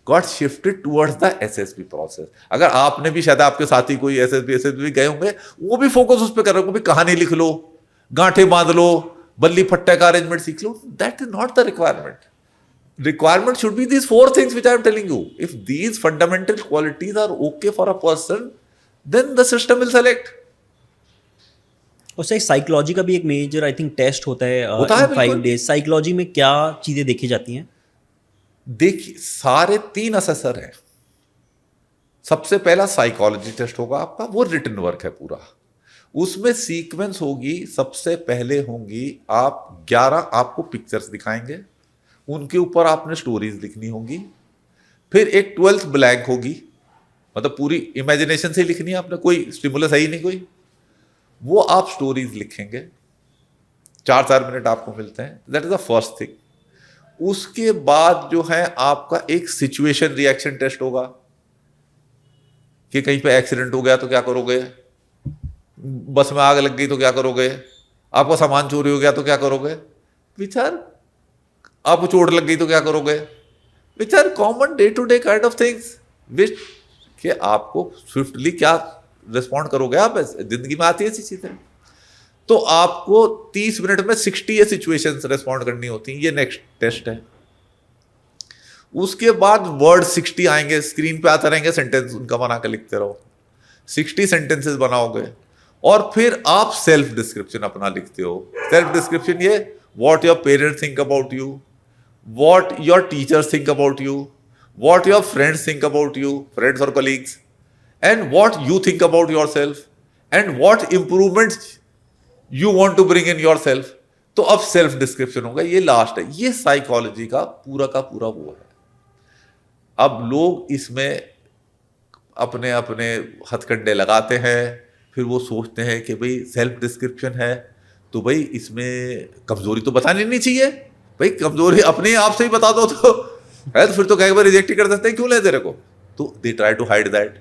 got shifted towards the SSB process. अगर आपने भी, शायद आपके साथी कोई SSB गए होंगे, वो भी फोकस उस पर कर रहे होंगे, कहानी लिख लो, गांठे बांध लो, बल्ली फट्टे का अरेंजमेंट सीख लो. That is not the requirement. Requirement should be these 4 things which I am telling you. If these fundamental qualities are okay for a person, then the system will select. उससे साइकोलॉजी का भी एक major I think test होता है होता है 5 days. Psychology में क्या चीज़ें देखी जाती हैं? देखिए, सारे 3 असेसर हैं। सबसे पहला साइकोलॉजी टेस्ट होगा आपका, वो रिटन वर्क है पूरा। उसमें सीक्वेंस होगी, सबसे पहले होंगी 11 आपको पिक्चर्स दिखाएंगे, उनके ऊपर आपने स्टोरीज लिखनी होंगी। फिर एक 12th ब्लैंक होगी, मतलब पूरी इमेजिनेशन से ही लिखनी है आपने, कोई स्टिमुलस है ही नहीं कोई, वो आप स्टोरीज लिखेंगे। 4-4 मिनट आपको मिलते हैं। That is the first thing. उसके बाद जो है आपका एक सिचुएशन रिएक्शन टेस्ट होगा कि कहीं पे एक्सीडेंट हो गया तो क्या करोगे, बस में आग लग गई तो क्या करोगे, आपका सामान चोरी हो गया तो क्या करोगे, विचार, आपको चोट लग गई तो क्या करोगे, which are common day to day kind of things which के आपको स्विफ्टली क्या रिस्पॉन्ड करोगे। आप जिंदगी में आती है ऐसी चीजें, तो आपको 30 मिनट में 60 सिचुएशंस रिस्पॉन्ड करनी होती हैं। ये नेक्स्ट टेस्ट है। उसके बाद वर्ड 60 आएंगे, स्क्रीन पे आते रहेंगे, सेंटेंस उनका बना के लिखते रहो। 60 सेंटेंसेस बनाओगे और फिर आप सेल्फ डिस्क्रिप्शन अपना लिखते हो। सेल्फ डिस्क्रिप्शन ये, what your parents think about you, what your teachers think about you, what your friends think about you, friends or colleagues, and what you think about yourself, and what improvements you want to bring in yourself. तो अब self description होगा, ये last है। ये psychology का पूरा वो है। अब लोग इसमें अपने अपने हथकंडे लगाते हैं, फिर वो सोचते हैं कि भाई सेल्फ डिस्क्रिप्शन है तो भाई इसमें कमजोरी तो बतानी नहीं चाहिए, भाई कमजोरी अपने आप से ही बता दो तो है, तो फिर तो कई बार रिजेक्ट ही कर देते हैं, क्यों ले तेरे को, तो they try to hide that.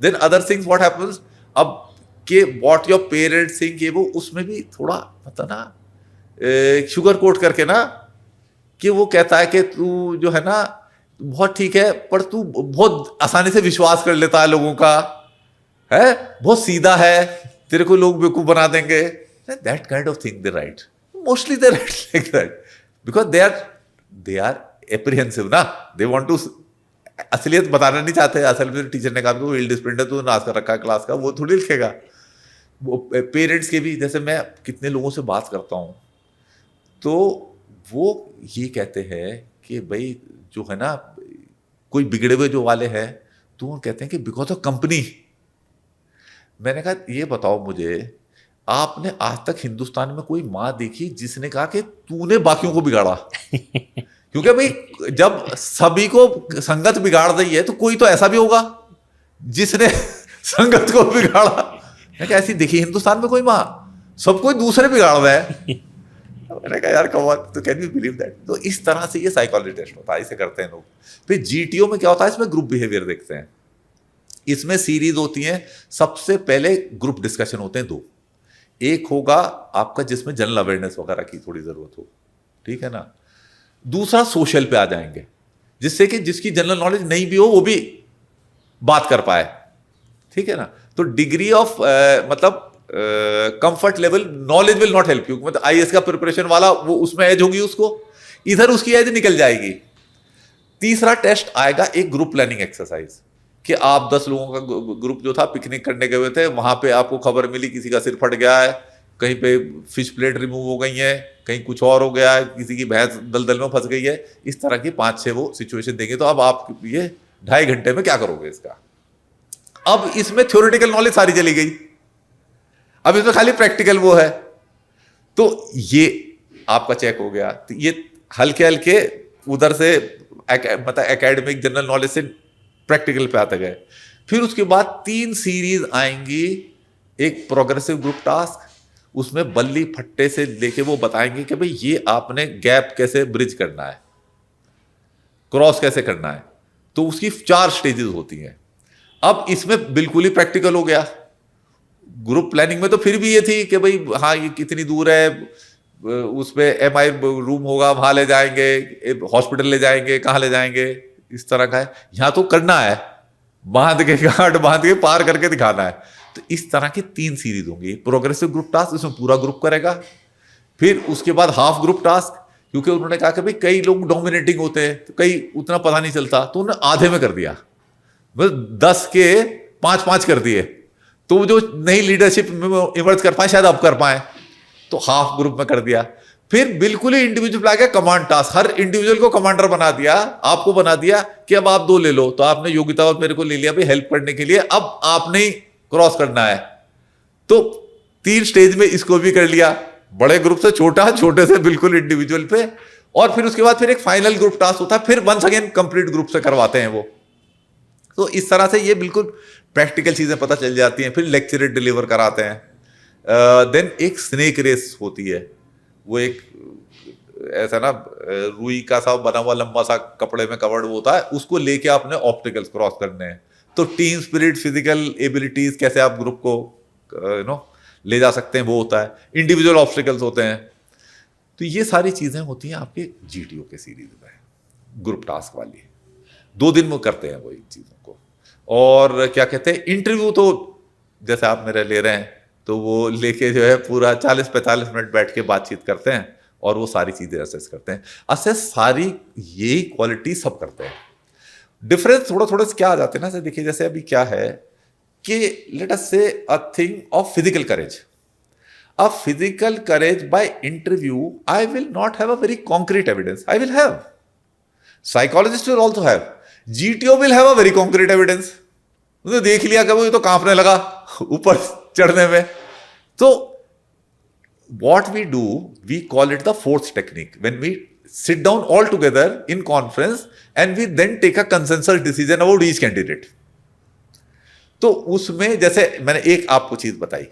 Then other things what happens, अब के व्हाट योर पेरेंट्स थिंक, ये वो उसमें भी थोड़ा मतलब ना शुगर कोट करके ना, कि वो कहता है कि तू जो है ना बहुत ठीक है, पर तू बहुत आसानी से विश्वास कर लेता है लोगों का, है बहुत सीधा है, तेरे को लोग बेवकूफ बना देंगे, that kind of thing they write, mostly they write like that, because they are apprehensive ना, दे वांट टू, असलियत बताना नहीं चाहते। असल में टीचर ने कहा तो वेल डिसिप्लिन्ड है, तू नाश कर रखा है क्लास का, वो थोड़ी लिखेगा। वो पेरेंट्स के भी, जैसे मैं कितने लोगों से बात करता हूँ तो वो ये कहते हैं कि भाई जो है ना, कोई बिगड़े हुए जो वाले हैं तो वो कहते हैं कि बिकॉज ऑफ कंपनी। मैंने कहा ये बताओ मुझे, आपने आज तक हिंदुस्तान में कोई माँ देखी जिसने कहा कि तूने बाकियों को बिगाड़ा? क्योंकि भाई जब सभी को संगत बिगाड़ रही है तो कोई तो ऐसा भी होगा जिसने संगत को बिगाड़ा। मैं कहा ऐसी देखी हिंदुस्तान में कोई माँ? सब कोई दूसरे बिगाड़ रहा है। मैंने कहा यार कमाल, तो कैन यू बिलीव दैट? तो इस तरह से ये साइकोलॉजी टेस्ट होता है, इसे करते हैं लोग। फिर जीटीओ में क्या होता है, इसमें ग्रुप बिहेवियर देखते हैं। इसमें सीरीज होती है। सबसे पहले ग्रुप डिस्कशन होते हैं दो। एक होगा आपका जिसमें जनरल अवेयरनेस वगैरह की थोड़ी जरूरत हो, ठीक है ना। दूसरा सोशल पे आ जाएंगे, जिससे कि जिसकी जनरल नॉलेज नहीं भी हो वो भी बात कर पाए, ठीक है ना। तो डिग्री ऑफ मतलब comfort level, knowledge will not help you. मतलब आईएएस का प्रिपरेशन वाला वो उसमें एज होगी उसको, इधर उसकी एज निकल जाएगी। तीसरा टेस्ट आएगा एक ग्रुप प्लानिंग एक्सरसाइज, कि आप 10 लोगों का ग्रुप जो था पिकनिक करने गए हुए थे, वहां पे आपको खबर मिली किसी का सिर फट गया है, कहीं पे फिश प्लेट रिमूव हो गई है, कहीं कुछ और हो गया है, किसी की भैंस दलदल में फंस गई है। इस तरह की 5-6 वो सिचुएशन देंगे। तो अब आप ये 2.5 घंटे में क्या करोगे इसका? अब इसमें थ्योरेटिकल नॉलेज सारी चली गई, अब इसमें खाली प्रैक्टिकल वो है। तो ये आपका चेक हो गया। तो ये हल्के हल्के उधर से मतलब एकेडमिक जनरल नॉलेज से प्रैक्टिकल पे आते गए। फिर उसके बाद 3 सीरीज आएंगी। एक प्रोग्रेसिव ग्रुप टास्क, उसमें बल्ली फट्टे से लेके वो बताएंगे कि भाई ये आपने गैप कैसे ब्रिज करना है, क्रॉस कैसे करना है। तो उसकी 4 स्टेजेस होती हैं। अब इसमें बिल्कुल ही प्रैक्टिकल हो गया। ग्रुप प्लानिंग में तो फिर भी ये थी कि भाई हाँ ये कितनी दूर है, उस पे एमआई रूम होगा, वहां ले जाएंगे, हॉस्पिटल ले जाएंगे, कहाँ ले जाएंगे, इस तरह का है। यहां तो करना है, बांध के गांठ बांध के पार करके दिखाना है। तो इस तरह की 3 सीरीज होंगी। प्रोग्रेसिव ग्रुप टास्क, इसमें पूरा ग्रुप करेगा। फिर उसके बाद हाफ ग्रुप टास्क, क्योंकि उन्होंने कहा कि भाई कई लोग डोमिनेटिंग होते हैं तो कई उतना पता नहीं चलता, तो उन्होंने आधे में कर दिया, बस 10 के 5-5 कर दिए। तो वो जो नई लीडरशिप में इमर्ज कर पाए शायद अब कर पाए, तो हाफ ग्रुप में कर दिया। फिर बिल्कुल ही इंडिविजुअल आ गया कमांड टास्क, हर इंडिविजुअल को कमांडर बना दिया, आपको बना दिया कि अब आप 2 ले लो। तो आपने योग्यता और मेरे को ले लिया भाई हेल्प करने के लिए, अब आपने ही क्रॉस करना है। तो 3 स्टेज में इसको भी कर लिया, बड़े ग्रुप से छोटा, छोटे से बिल्कुल इंडिविजुअल पे। और फिर उसके बाद फिर एक फाइनल ग्रुप टास्क होता है, फिर वंस अगेन कंप्लीट ग्रुप से करवाते हैं वो। तो इस तरह से ये बिल्कुल प्रैक्टिकल चीजें पता चल जाती हैं। फिर लेक्चरेट डिलीवर कराते हैं। देन एक स्नेक रेस होती है, वो एक ऐसा ना रुई का सा बना हुआ लंबा सा कपड़े में कवर्ड होता है, उसको लेके आपने ऑब्स्टिकल्स क्रॉस करने हैं। तो टीम स्पिरिट, फिजिकल एबिलिटीज, कैसे आप ग्रुप को ले जा सकते हैं, वो होता है। इंडिविजुअल ऑब्स्टिकल्स होते हैं। तो ये सारी चीजें होती हैं आपके जीटीओ के सीरीज में, ग्रुप टास्क वाली। 2 दिन में करते हैं वो इन चीजों को। और क्या कहते हैं, इंटरव्यू तो जैसे आप मेरे ले रहे हैं, तो वो लेके जो है पूरा 40-45 मिनट बैठ के बातचीत करते हैं और वो सारी चीजें असेस करते हैं। असेस सारी यही क्वालिटी सब करते हैं। डिफरेंस थोड़ा थोड़ा क्या आ जाते हैं ना, देखिए जैसे अभी क्या है कि let us say a thing of physical courage. A physical courage by interview I will not have a very concrete evidence, I will have, psychologist will also have, GTO will have a very concrete evidence. उसने देख लिया कि वो ये तो कांपने लगा ऊपर चढ़ने में। तो what we do, we call it the fourth technique, when we sit down all together in conference and we then take a consensus decision about each candidate. तो उसमें जैसे मैंने एक आपको चीज बताई,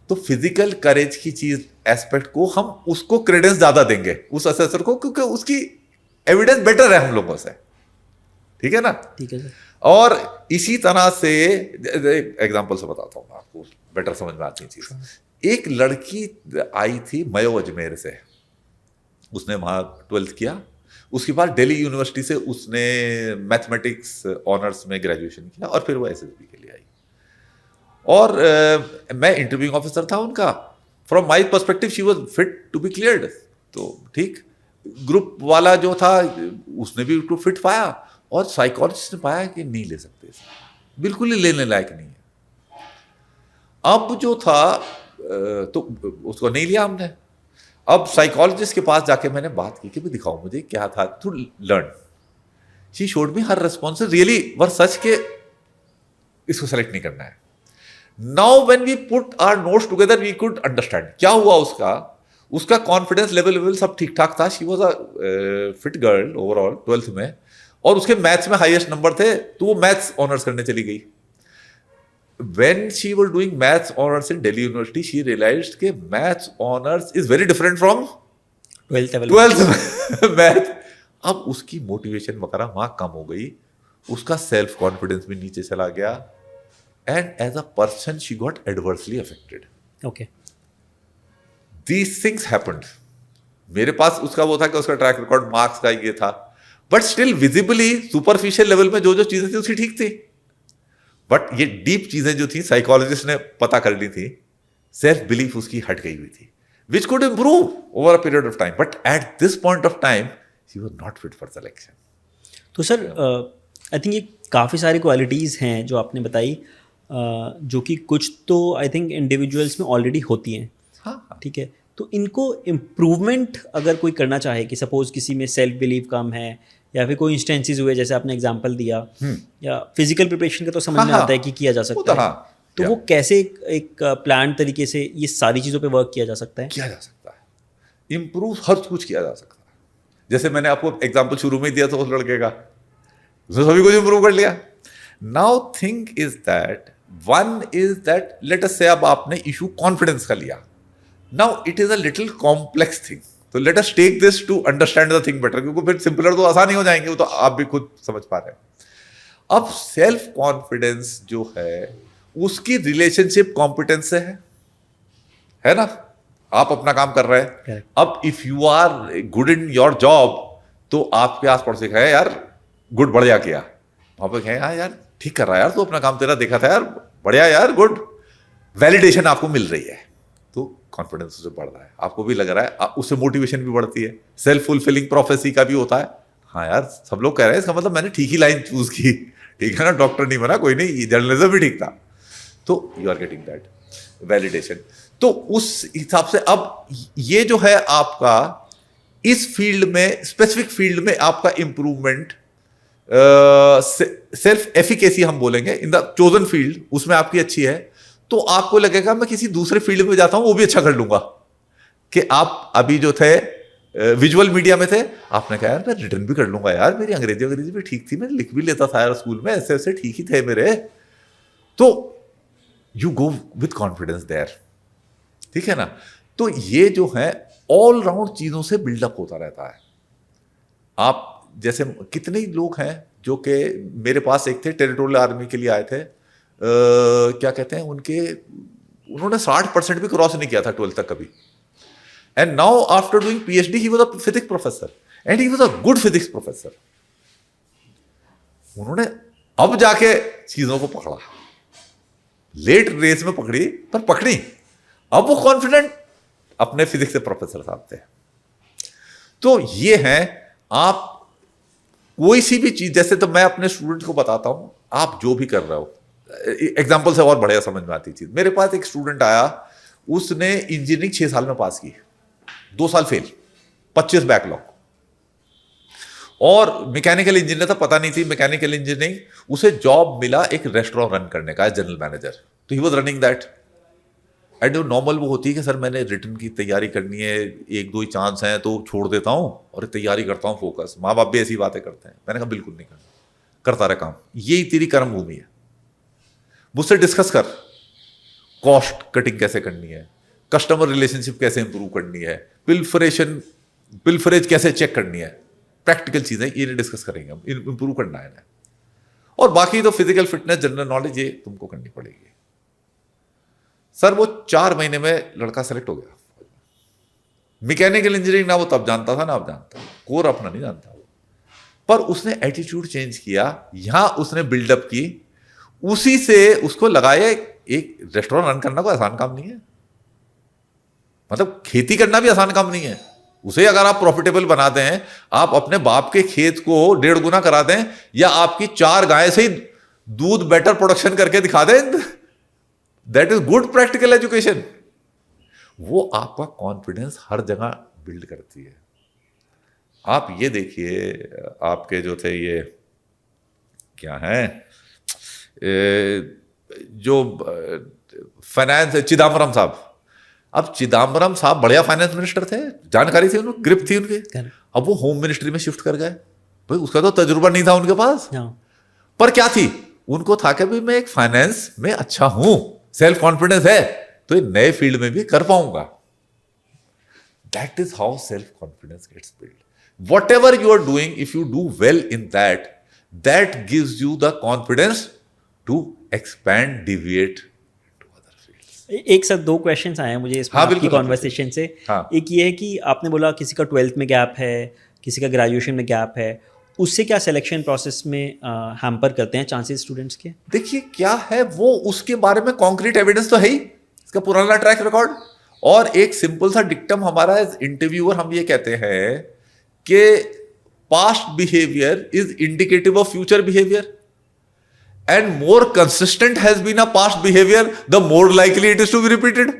तो फिजिकल करेज की चीज एस्पेक्ट को हम उसको क्रेडेंस ज्यादा देंगे उस असेसर को, क्योंकि उसकी एविडेंस बेटर है हम लोगों से, ठीक है ना। ठीक है सर। और इसी तरह से एग्जांपल से बताता हूँ आपको, बेटर समझ में आती है चीज। एक लड़की आई थी मयो अजमेर से, उसने वहां 12th किया, उसके बाद दिल्ली यूनिवर्सिटी से उसने मैथमेटिक्स ऑनर्स में ग्रेजुएशन किया और फिर वो एसएसबी के लिए आई। और मैं इंटरव्यूइंग ऑफिसर था उनका। From my perspective she was fit to be cleared. तो ठीक, ग्रुप वाला जो था उसने भी उसको फिट पाया और साइकोलॉजिस्ट ने पाया कि नहीं ले सकते, बिल्कुल ही लेने लायक नहीं है। अब जो था तो उसको नहीं लिया हमने। अब साइकोलॉजिस्ट के पास जाके मैंने बात की कि भाई दिखाओ मुझे क्या था to learn. She showed me her responses really were such के इसको सेलेक्ट नहीं करना है। Now when we put our notes together we could understand क्या हुआ उसका कॉन्फिडेंस लेवल सब ठीक ठाक था। She was a fit girl overall 12th में, और उसके मैथ्स में हाईएस्ट नंबर थे, तो वो मैथ्स ऑनर्स करने चली गई। When she was doing maths honors in Delhi University, she realized कि maths honors is very different from 12th math। अब उसकी मोटिवेशन वगैरह वहां कम हो गई, उसका सेल्फ कॉन्फिडेंस भी नीचे चला गया, and as a person she got adversely affected. Okay, these things happened. मेरे पास उसका वो था कि उसका ट्रैक रिकॉर्ड मार्क्स का ये था, but still visibly superficial level में जो जो चीजें थी उसकी ठीक थी, बट ये डीप चीजें जो थी साइकोलॉजिस्ट ने पता कर ली थी, सेल्फ बिलीफ उसकी हट गई हुई थी, which could improve over a period of time, but at this point of time she was not fit for selection. तो सर आई थिंक ये काफ़ी सारी क्वालिटीज़ हैं जो आपने बताई, जो कि कुछ तो आई थिंक इंडिविजुअल्स में ऑलरेडी होती हैं। हाँ, ठीक है, तो इनको इम्प्रूवमेंट अगर कोई करना चाहे कि सपोज किसी में सेल्फ बिलीव कम है, या फिर कोई इंस्टेंसेस हुए जैसे आपने एग्जांपल दिया, या फिजिकल प्रिपरेशन का तो समझ में आता है कि किया जा सकता है, तो वो कैसे एक प्लान तरीके से ये सारी चीज़ों पे वर्क किया जा सकता है? किया जा सकता है, इम्प्रूव हर कुछ किया जा सकता है। जैसे मैंने आपको एग्जाम्पल शुरू में ही दिया था उस लड़के का, उसने सभी कुछ इंप्रूव कर लिया। Now think is that one is that let us say अब आपने इशू कॉन्फिडेंस का लिया, now it is a little complex thing, तो let us take this to understand the thing better, क्योंकि फिर सिंपलर तो आसान ही हो जाएंगे, वो तो आप भी खुद समझ पा रहे हैं। अब सेल्फ कॉन्फिडेंस जो है उसकी रिलेशनशिप कॉम्पिटेंस से है ना, आप अपना काम कर रहे हैं। Correct. अब if you are good in your job, तो आपके आस पड़ोस कहे यार गुड, बढ़िया किया, वहां पर कहें हाँ यार ठीक कर रहा है यार, तो अपना काम तेरा देखा था यार, बढ़िया यार, गुड, वैलिडेशन आपको मिल रही है, तो कॉन्फिडेंस उससे बढ़ रहा है, आपको भी लग रहा है, उससे मोटिवेशन भी बढ़ती है। सेल्फ फुलफिलिंग प्रोफेसी का भी होता है, हाँ यार सब लोग कह रहे हैं, इसका मतलब मैंने ठीक ही लाइन चूज की, ठीक है ना, डॉक्टर नहीं बना, कोई नहीं, जर्नलिज्म भी ठीक था, तो you are getting that validation. तो उस हिसाब से अब ये जो है आपका इस फील्ड में, स्पेसिफिक फील्ड में आपका इंप्रूवमेंट, सेल्फ एफिकेसी हम बोलेंगे इन द चोजन फील्ड, उसमें आपकी अच्छी है, तो आपको लगेगा मैं किसी दूसरे फील्ड में जाता हूं वो भी अच्छा कर लूंगा। कि आप अभी जो थे विजुअल मीडिया में थे, आपने कहा यार मैं रिटर्न भी कर लूंगा यार, मेरी अंग्रेजी भी ठीक थी, मैं लिख भी लेता था यार स्कूल में, ऐसे ऐसे ठीक ही थे मेरे, तो you go with confidence there, ठीक है ना। तो ये जो है ऑल राउंड चीजों से बिल्डअप होता रहता है। आप जैसे कितने ही लोग हैं जो कि मेरे पास एक थे टेरिटोरियल आर्मी के लिए आए थे, क्या कहते हैं उन्होंने 60% भी क्रॉस नहीं किया था 12th तक कभी, and now after doing PhD he was a physics professor and he was a good physics professor. उन्होंने अब जाके चीजों को पकड़ा, लेट रेस में पकड़ी पर पकड़ी, अब वो कॉन्फिडेंट अपने फिजिक्स के प्रोफेसर साहब थे। तो ये है, आप कोई सी भी चीज, जैसे तो मैं अपने स्टूडेंट को बताता हूं, आप जो भी कर रहे हो, एग्जाम्पल से और बढ़िया समझ में आती चीज, मेरे पास एक स्टूडेंट आया, उसने इंजीनियरिंग 6 साल में पास की, 2 साल फेल, 25 बैकलॉग, और मैकेनिकल इंजीनियर था, पता नहीं थी मैकेनिकल इंजीनियरिंग, उसे जॉब मिला एक रेस्टोरेंट रन करने का जनरल मैनेजर, तो he was running that. And normal वो होती है कि सर मैंने रिटर्न की तैयारी करनी है, 1-2 ही चांस हैं तो छोड़ देता हूं और तैयारी करता हूं फोकस, माँ बाप भी ऐसी बातें करते हैं। मैंने कहा बिल्कुल नहीं करना, करता रहे काम, यही तेरी कर्म भूमि है, मुझसे डिस्कस कर, कॉस्ट कटिंग कैसे करनी है, कस्टमर रिलेशनशिप कैसे इंप्रूव करनी है, पिल्फरेज कैसे चेक करनी है, प्रैक्टिकल चीजें ये डिस्कस करेंगे हम, इंप्रूव करना है ना। और बाकी तो फिजिकल फिटनेस, जनरल नॉलेज ये तुमको करनी पड़ेगी। सर वो 4 महीने में लड़का सेलेक्ट हो गया। मैकेनिकल इंजीनियरिंग ना वो तब जानता था ना अब जानता, कोर अपना नहीं जानता वो, पर उसने एटीट्यूड चेंज किया, यहां उसने बिल्डअप की, उसी से उसको लगाया एक रेस्टोरेंट रन करना कोई आसान काम नहीं है, मतलब खेती करना भी आसान काम नहीं है। उसे अगर आप प्रॉफिटेबल बनाते हैं, आप अपने बाप के खेत को 1.5 गुना करा दें, या आपकी 4 गाय से ही दूध बेटर प्रोडक्शन करके दिखा दें, that is good practical education. वो आपका कॉन्फिडेंस हर जगह बिल्ड करती है। आप ये देखिए, आपके जो थे ये क्या हैं, जो फाइनेंस चिदम्बरम साहब, अब चिदम्बरम साहब बढ़िया फाइनेंस मिनिस्टर थे, जानकारी थी उनको, ग्रिप थी उनकी। अब वो होम मिनिस्ट्री में शिफ्ट कर गए, भाई उसका तो तजुर्बा नहीं था उनके पास, पर क्या थी, उनको था कि भाई मैं एक फाइनेंस में अच्छा हूं, सेल्फ कॉन्फिडेंस है, तो ये नए फील्ड में भी कर पाऊंगा। That is how self confidence gets build. whatever you are doing, if you do well in that, that gives you the confidence to expand, deviate to other fields. एक साथ दो क्वेश्चंस आए हैं मुझे इसमें हाँ, आपकी बिल्कुल, कॉन्वर्सेशन से। हाँ। एक ये है कि आपने बोला किसी का 12th में गैप है, किसी का ग्रेजुएशन में गैप है, उससे क्या सिलेक्शन प्रोसेस में हैम्पर करते हैं चांसेस स्टूडेंट्स के? देखिए क्या है, वो उसके बारे में कॉन्क्रीट एविडेंस तो है ही, इसका पुराना ट्रैक रिकॉर्ड, और एक सिंपल सा डिक्टम हमारा इंटरव्यूअर हम ये कहते हैं कि past behaviour is indicative of future behaviour, and more consistent has been a past behaviour the more likely it is to be repeated.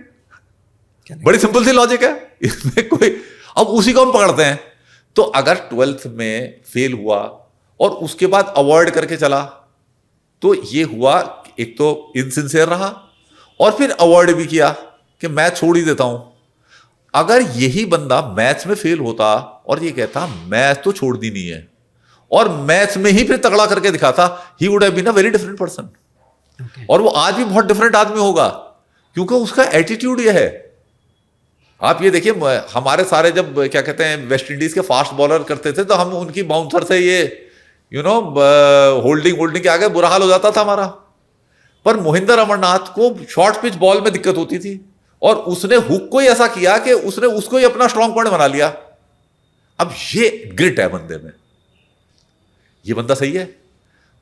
बड़ी सिंपल सी लॉजिक है इसमें कोई, अब उसी को हम पकड़ते हैं। तो अगर 12th में फेल हुआ और उसके बाद अवॉइड करके चला, तो ये हुआ, एक तो इनसिंसियर रहा और फिर अवॉइड भी किया कि मैं छोड़ ही देता हूं। अगर यही बंदा मैथ्स में फेल होता और ये कहता मैथ तो छोड़नी नहीं है, और मैथ्स में ही फिर तगड़ा करके दिखाता, he would have been a very different person. और वो आज भी बहुत डिफरेंट आदमी होगा, क्योंकि उसका एटीट्यूड ये है। आप ये देखिए, हमारे जब क्या कहते हैं वेस्ट इंडीज के फास्ट बॉलर करते थे, तो हम उनकी बाउंसर से ये होल्डिंग के आगे बुरा हाल हो जाता था हमारा। पर मोहिंदर अमरनाथ को शॉर्ट पिच बॉल में दिक्कत होती थी, और उसने हुक को ही ऐसा किया कि उसने उसको ही अपना स्ट्रॉन्ग पॉइंट बना लिया। अब ये ग्रिट है बंदे में, ये बंदा सही है,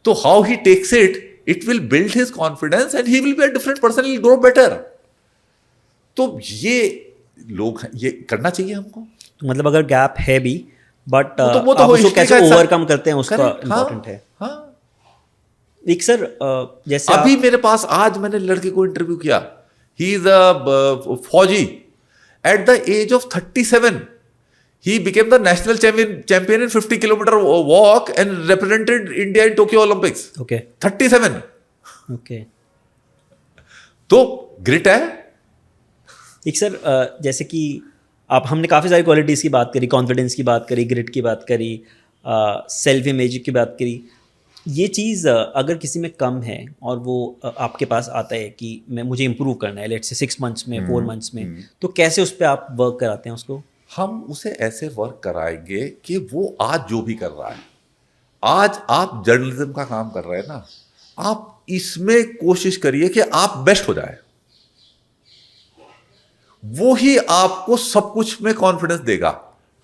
तो how he takes it will build his confidence and he will be a different person, he will grow better. तो ये लोग, ये करना चाहिए हमको। तो मतलब अगर गैप है भी, बट वो तो आप उसको history कैसे का ओवरकम करते हैं उसका Correct, इम्पोर्टेंट है। हाँ। एक सर जैसे अभी मेरे पास, आज मैंने लड़के को इंटरव्यू किया, ही इज अ फौजी, at the age of 37 he became the national champion in 50 kilometer walk and represented India in Tokyo Olympics. Okay 37। Okay. तो ग्रिट है। एक सर जैसे कि हमने काफ़ी सारी क्वालिटीज़ की बात करी, कॉन्फिडेंस की बात करी, ग्रिट की बात करी, सेल्फ इमेज की बात करी। ये चीज़ अगर किसी में कम है और वो आपके पास आता है कि मुझे इम्प्रूव करना है, लेट्स से 6 मंथ्स में, 4 मंथ्स में, तो कैसे उस पर आप वर्क कराते हैं उसको? हम उसे ऐसे वर्क कराएंगे कि वो आज जो भी कर रहा है, आज आप जर्नलिज्म का काम कर रहे हैं ना, आप इसमें कोशिश करिए कि आप बेस्ट हो जाए। वो ही आपको सब कुछ में कॉन्फिडेंस देगा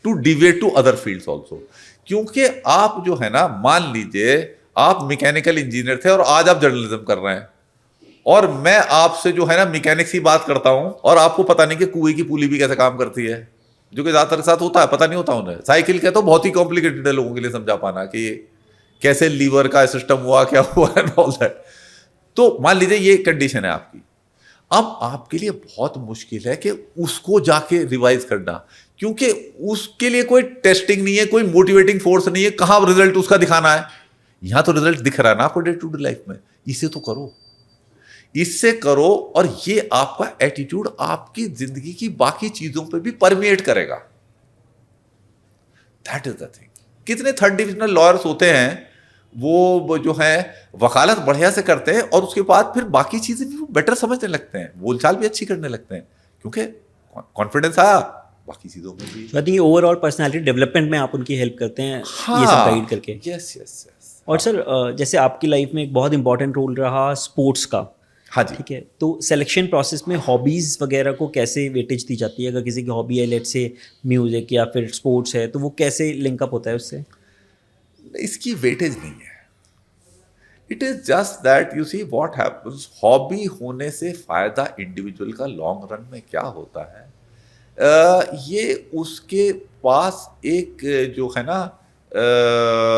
टू डिवेट टू अदर फील्ड्स ऑल्सो। क्योंकि आप जो है ना, मान लीजिए आप मैकेनिकल इंजीनियर थे और आज आप जर्नलिज्म कर रहे हैं, और मैं आपसे जो है ना मैकेनिक्स की बात करता हूं, और आपको पता नहीं कि कुएं की पुली भी कैसे काम करती है, जो कि ज्यादातर के साथ होता है, पता नहीं होता उन्हें। साइकिल का तो बहुत ही कॉम्प्लिकेटेड है लोगों के लिए समझा पाना कि कैसे लीवर का सिस्टम हुआ, क्या हुआ एंड ऑल दैट। तो मान लीजिए ये कंडीशन है आपकी, अब आपके लिए बहुत मुश्किल है कि उसको जाके रिवाइज करना, क्योंकि उसके लिए कोई टेस्टिंग नहीं है, कोई मोटिवेटिंग फोर्स नहीं है, कहां रिजल्ट उसका दिखाना है। यहां तो रिजल्ट दिख रहा है ना आपको डे टू डे लाइफ में, इसे तो करो, इससे करो, और ये आपका एटीट्यूड आपकी जिंदगी की बाकी चीजों पे भी परमिएट करेगा। That is the thing. कितने 3rd डिविजनल लॉयर्स होते हैं, वो जो है वकालत बढ़िया से करते हैं, और उसके बाद फिर बाकी चीजें भी बेटर समझने लगते हैं, बोलचाल भी अच्छी करने लगते हैं, क्योंकि कॉन्फिडेंस आया बाकी चीजों में भी। I think overall personality development में आप उनकी हेल्प करते हैं, हाँ, ये सब गाइड करके। Yes yes yes. और सर जैसे आपकी लाइफ में एक बहुत इंपॉर्टेंट रोल रहा स्पोर्ट्स का, हाँ जी। ठीक है, तो सिलेक्शन प्रोसेस में हॉबीज़ वगैरह को कैसे वेटेज दी जाती है? अगर किसी की हॉबी है, लेट्स से म्यूज़िक या फिर स्पोर्ट्स है, तो वो कैसे लिंकअप होता है उससे? इसकी वेटेज नहीं है, it is just that you see what happens. Hobby होने से फायदा इंडिविजुअल का लॉन्ग रन में क्या होता है, ये उसके पास एक जो है ना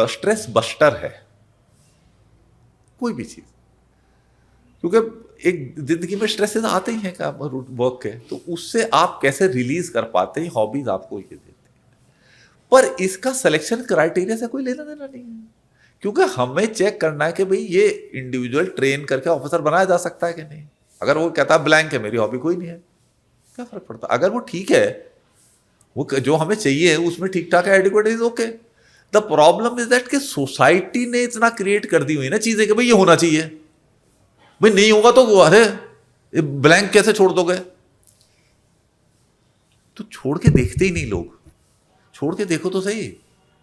स्ट्रेस बस्टर है, कोई भी चीज। क्योंकि एक जिंदगी में स्ट्रेसेस आते ही हैं काम वर्क के, तो उससे आप कैसे रिलीज कर पाते हैं, हॉबीज आपको ये देती है। पर इसका सिलेक्शन क्राइटेरिया से कोई लेना देना नहीं है, क्योंकि हमें चेक करना है कि भाई ये इंडिविजुअल ट्रेन करके ऑफिसर बनाया जा सकता है कि नहीं। अगर वो कहता है ब्लैंक है, मेरी हॉबी कोई नहीं है, क्या फर्क पड़ता। अगर वो ठीक है, वो जो हमें चाहिए उसमें ठीक ठाक है, adequate is okay. The problem is that कि सोसाइटी ने इतना क्रिएट कर दी हुई ना चीजें कि भाई ये होना चाहिए, भाई नहीं होगा तो अरे ब्लैंक कैसे छोड़ दोगे। तो छोड़ के देखते ही नहीं लोग, छोड़ के देखो तो सही।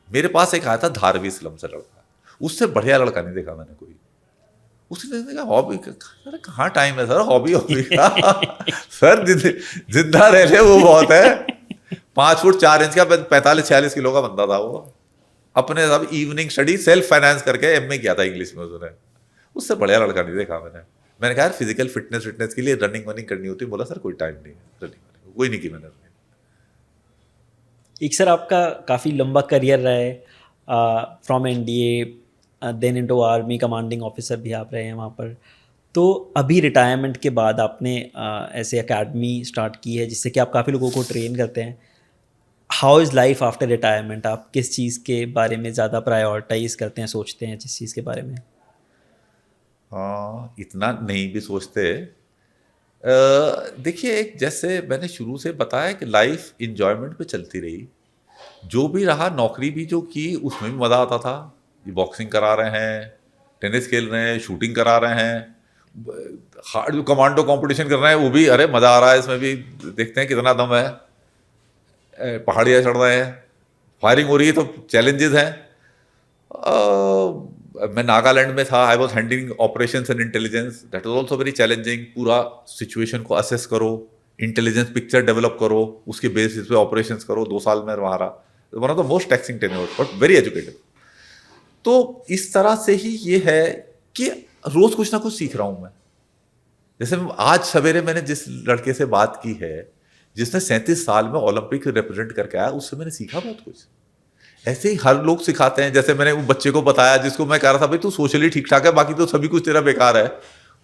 मेरे पास एक आया था धारवी स्लम से लड़का, उससे बढ़िया लड़का नहीं देखा मैंने कोई। उसने देखा हॉबी, अरे कहाँ टाइम है सर हॉबी हॉबी का सर जिंदा रह ले वो बहुत है। 5 फुट 4 इंच का 45-46 किलो का बंदा था वो, अपने सब इवनिंग स्टडी सेल्फ फाइनेंस करके एमए किया था इंग्लिश में उसने। उससे बढ़िया लड़का नहीं देखा मैंने कहा यार फिजिकल फिटनेस के लिए रनिंग वनिंग करनी होती है। बोला सर कोई टाइम नहीं है रनिंग, कोई नहीं की मैंने। एक सर आपका काफ़ी लंबा करियर रहा है, from NDA then into army, commanding officer भी आप रहे हैं वहाँ पर। तो अभी रिटायरमेंट के बाद आपने ऐसे एकेडमी स्टार्ट की है जिससे कि आप काफ़ी लोगों को ट्रेन करते हैं। How is life after retirement? आप किस चीज़ के बारे में ज़्यादा प्रायोरिटाइज करते हैं, सोचते हैं जिस चीज़ के बारे में? हाँ, इतना नहीं भी सोचते। देखिए एक जैसे मैंने शुरू से बताया कि लाइफ इंजॉयमेंट पे चलती रही, जो भी रहा, नौकरी भी जो की उसमें भी मज़ा आता था। ये बॉक्सिंग करा रहे हैं, टेनिस खेल रहे हैं, शूटिंग करा रहे हैं, हार्ड जो कमांडो कंपटीशन कर रहे हैं वो भी, अरे मज़ा आ रहा है इसमें भी, देखते हैं कितना दम है। पहाड़ियाँ चढ़ रहे हैं, फायरिंग हो रही है तो चैलेंजेस हैं। मैं नागालैंड में था, I was handling operations and intelligence, that was also very challenging. पूरा सिचुएशन को असेस करो, इंटेलिजेंस पिक्चर डेवलप करो, उसके बेसिस पे ऑपरेशंस करो। 2 साल में रहा, one of the most taxing tenure but very educative. तो इस तरह से ही ये है कि रोज कुछ ना कुछ सीख रहा हूं मैं। जैसे आज सवेरे मैंने जिस लड़के से बात की है जिसने 37 साल में ओलंपिक रिप्रेजेंट करके आया, उससे मैंने सीखा बहुत कुछ। ऐसे ही हर लोग सिखाते हैं। जैसे मैंने वो बच्चे को बताया जिसको मैं कह रहा था भाई तू सोशली ठीक ठाक है, बाकी तो सभी कुछ तेरा बेकार है,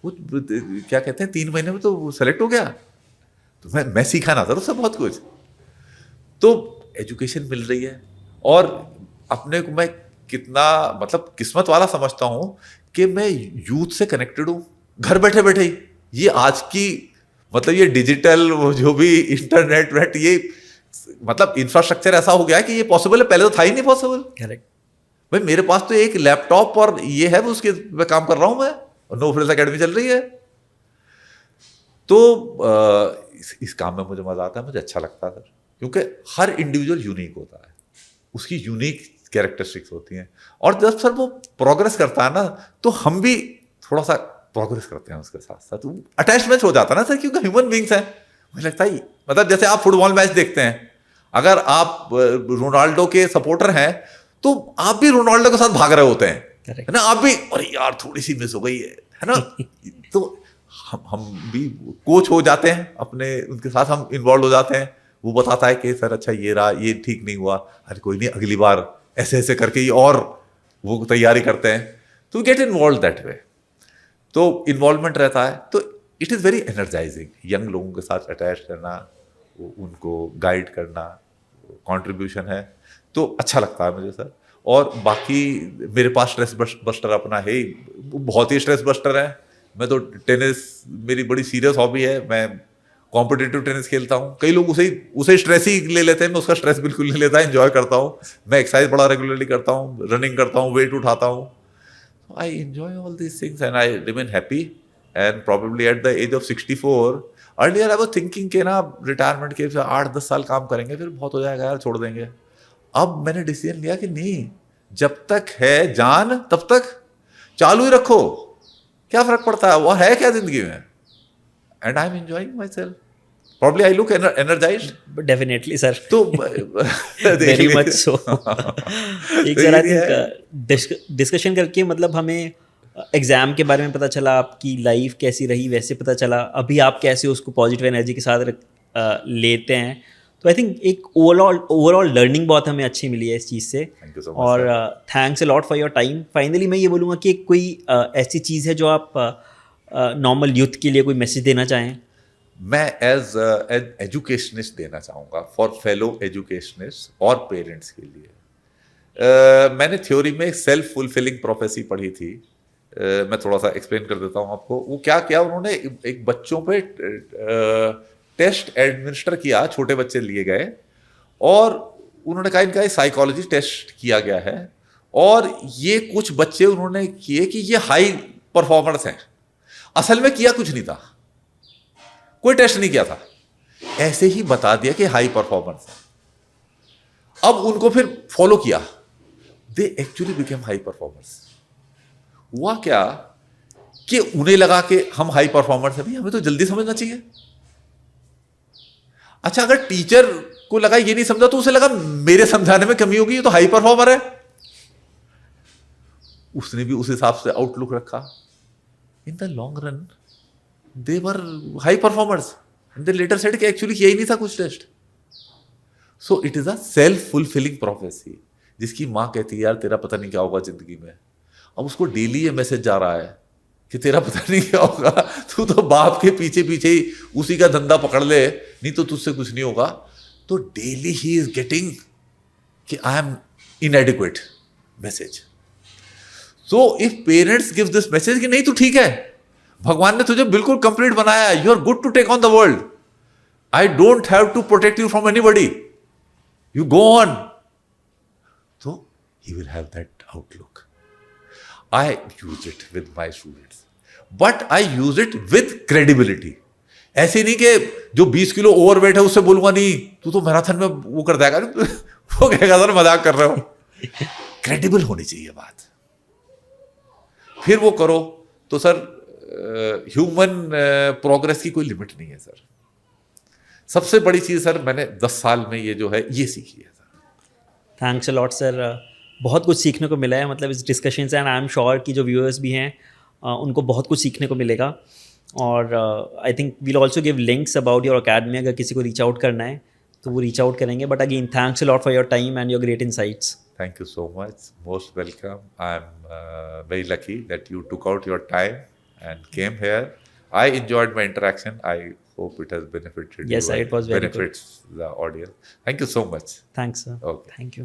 वो क्या कहते हैं 3 महीने में तो सेलेक्ट हो गया। तो मैं सीखा ना सर उससे बहुत कुछ। तो एजुकेशन मिल रही है, और अपने को मैं कितना मतलब किस्मत वाला समझता हूं कि मैं यूथ से कनेक्टेड हूं घर बैठे बैठे ही। ये आज की मतलब ये डिजिटल जो भी इंटरनेट वेट, ये मतलब इंफ्रास्ट्रक्चर ऐसा हो गया है कि ये पॉसिबल है, पहले तो था ही नहीं पॉसिबल। करेक्ट। भाई मेरे पास तो एक लैपटॉप और ये है, उसके पे काम कर रहा हूं मैं, और नो फ्रिल्स एकेडमी चल रही है। तो इस काम में मुझे मजा आता है, मुझे अच्छा लगता है सर, क्योंकि हर इंडिविजुअल यूनिक होता है, उसकी यूनिक कैरेक्टरिस्टिक्स होती हैं। और जब सर वो प्रोग्रेस करता है ना, तो हम भी थोड़ा सा प्रोग्रेस करते हैं उसके साथ साथ। अटैचमेंट हो जाता है ना सर, क्योंकि ह्यूमन बींग्स हैं। मुझे लगता है मतलब जैसे आप फुटबॉल मैच देखते हैं, अगर आप रोनाल्डो के सपोर्टर हैं तो आप भी रोनाल्डो के साथ भाग रहे होते हैं, है ना। आप भी अरे यार थोड़ी सी मिस हो गई है ना। तो हम भी कोच हो जाते हैं अपने, उनके साथ हम इन्वॉल्व हो जाते हैं। वो बताता है कि सर अच्छा ये रहा, ये ठीक नहीं हुआ, अरे कोई नहीं अगली बार ऐसे ऐसे करके ही, और वो तैयारी करते हैं। तो गेट इन्वॉल्व दैट वे, तो इन्वॉल्वमेंट रहता है। तो it is very energising young लोगों के साथ अटैच करना, उनको गाइड करना, कंट्रीब्यूशन है, तो अच्छा लगता है मुझे सर। और बाकी मेरे पास स्ट्रेस बस्टर अपना है ही, बहुत ही स्ट्रेस बस्टर है। मैं तो टेनिस मेरी बड़ी सीरियस हॉबी है, मैं कॉम्पिटिटिव टेनिस खेलता हूँ। कई लोग उसे स्ट्रेस ही ले लेते हैं, मैं उसका स्ट्रेस बिल्कुल नहीं लेता, एंजॉय करता हूँ। मैं एक्सरसाइज बड़ा रेगुलरली करता हूँ, रनिंग करता हूँ, वेट उठाता हूँ। I enjoy all these things and I remain happy, and probably at the age of 64, earlier I was thinking कि ना रिटायरमेंट के 8-10 साल काम करेंगे फिर बहुत हो जाएगा यार, छोड़ देंगे। अब मैंने डिसीजन लिया कि नहीं, जब तक है जान तब तक चालू ही रखो, क्या फर्क पड़ता है, वो है क्या जिंदगी में। And I am enjoying my self, probably I look energised. Definitely sir, तो वेरी मच सो। एक सर आई थिंक डिस्कशन करके मतलब हमें एग्ज़ाम के बारे में पता चला, आपकी लाइफ कैसी रही वैसे पता चला, अभी आप कैसे उसको पॉजिटिव एनर्जी के साथ लेते हैं। तो आई थिंक एक ओवरऑल लर्निंग बहुत हमें अच्छी मिली है इस चीज़ से। Thank you so much, और thanks a lot for your time. Finally मैं ये बोलूँगा कि कोई ऐसी चीज़ है जो आप नॉर्मल यूथ के लिए कोई मैसेज देना चाहें? मैं एज एन एजुकेशनिस्ट देना चाहूँगा फॉर फेलो एजुकेशनिस्ट और पेरेंट्स के लिए। मैंने थ्योरी में सेल्फ फुलफिलिंग प्रोफेसी पढ़ी थी। मैं थोड़ा सा एक्सप्लेन कर देता हूँ आपको। वो क्या किया उन्होंने, एक बच्चों पे टेस्ट एडमिनिस्टर किया, छोटे बच्चे लिए गए और उन्होंने कहा इनका साइकोलॉजी टेस्ट किया गया है और ये कुछ बच्चे उन्होंने किए कि ये हाई परफॉर्मर्स हैं। असल में किया कुछ नहीं था, कोई टेस्ट नहीं किया था, ऐसे ही बता दिया कि हाई परफॉर्मर्स है। अब उनको फिर फॉलो किया, they actually became high performers. हुआ क्या कि उन्हें लगा कि हम हाई परफॉर्मर्स हैं, भाई हमें तो जल्दी समझना चाहिए। अच्छा, अगर टीचर को लगा ये नहीं समझा तो उसे लगा मेरे समझाने में कमी होगी, ये तो हाई परफॉर्मर है, उसने भी उस हिसाब से आउटलुक रखा। In the long run they were high performers and they later said कि एक्चुअली किया ही नहीं था कुछ test. So it is a self fulfilling prophecy, जिसकी माँ कहती है यार तेरा पता नहीं क्या होगा जिंदगी में। अब उसको डेली ये मैसेज जा रहा है कि तेरा पता नहीं क्या होगा, तू तो बाप के पीछे पीछे ही उसी का धंधा पकड़ ले, नहीं तो तुझसे कुछ नहीं होगा। तो डेली ही इज गेटिंग कि I am इनएडिक्वेट message. So if parents give this message कि नहीं तू ठीक है, भगवान ने तुझे बिल्कुल कंप्लीट बनाया है, you are good to take on the world, I don't have to protect you from anybody, you go on, तो he will have that outlook. I use it with my students, but I use it with credibility. ऐसे नहीं कि जो 20 kilo overweight है उससे बोलूंगा नहीं तू तो मैराथन में वो कर देगा, वो कहेगा सर मजाक कर रहे हो। क्रेडिबल होनी चाहिए बात, फिर वो करो। तो सर ह्यूमन प्रोग्रेस की कोई लिमिट नहीं है सर। सबसे बड़ी चीज सर मैंने 10 साल में ये जो है ये सीखी है sir. Thanks a lot sir, बहुत कुछ सीखने को मिला है मतलब इस डिस्कशन से, एंड आई एम श्योर कि जो व्यूअर्स भी हैं उनको बहुत कुछ सीखने को मिलेगा। और I think we'll also give links about your academy, अगर किसी को रीच आउट करना है तो वो रीच आउट करेंगे। But again thanks a lot for your time and your great insights. Thank you so much. Most welcome. I'm very lucky that you took out your time and came here. I enjoyed my interaction. I hope it has benefited Yes, you sir, and it was very good. benefits the audience. Thank you so much. Thanks sir. Okay. Thank you.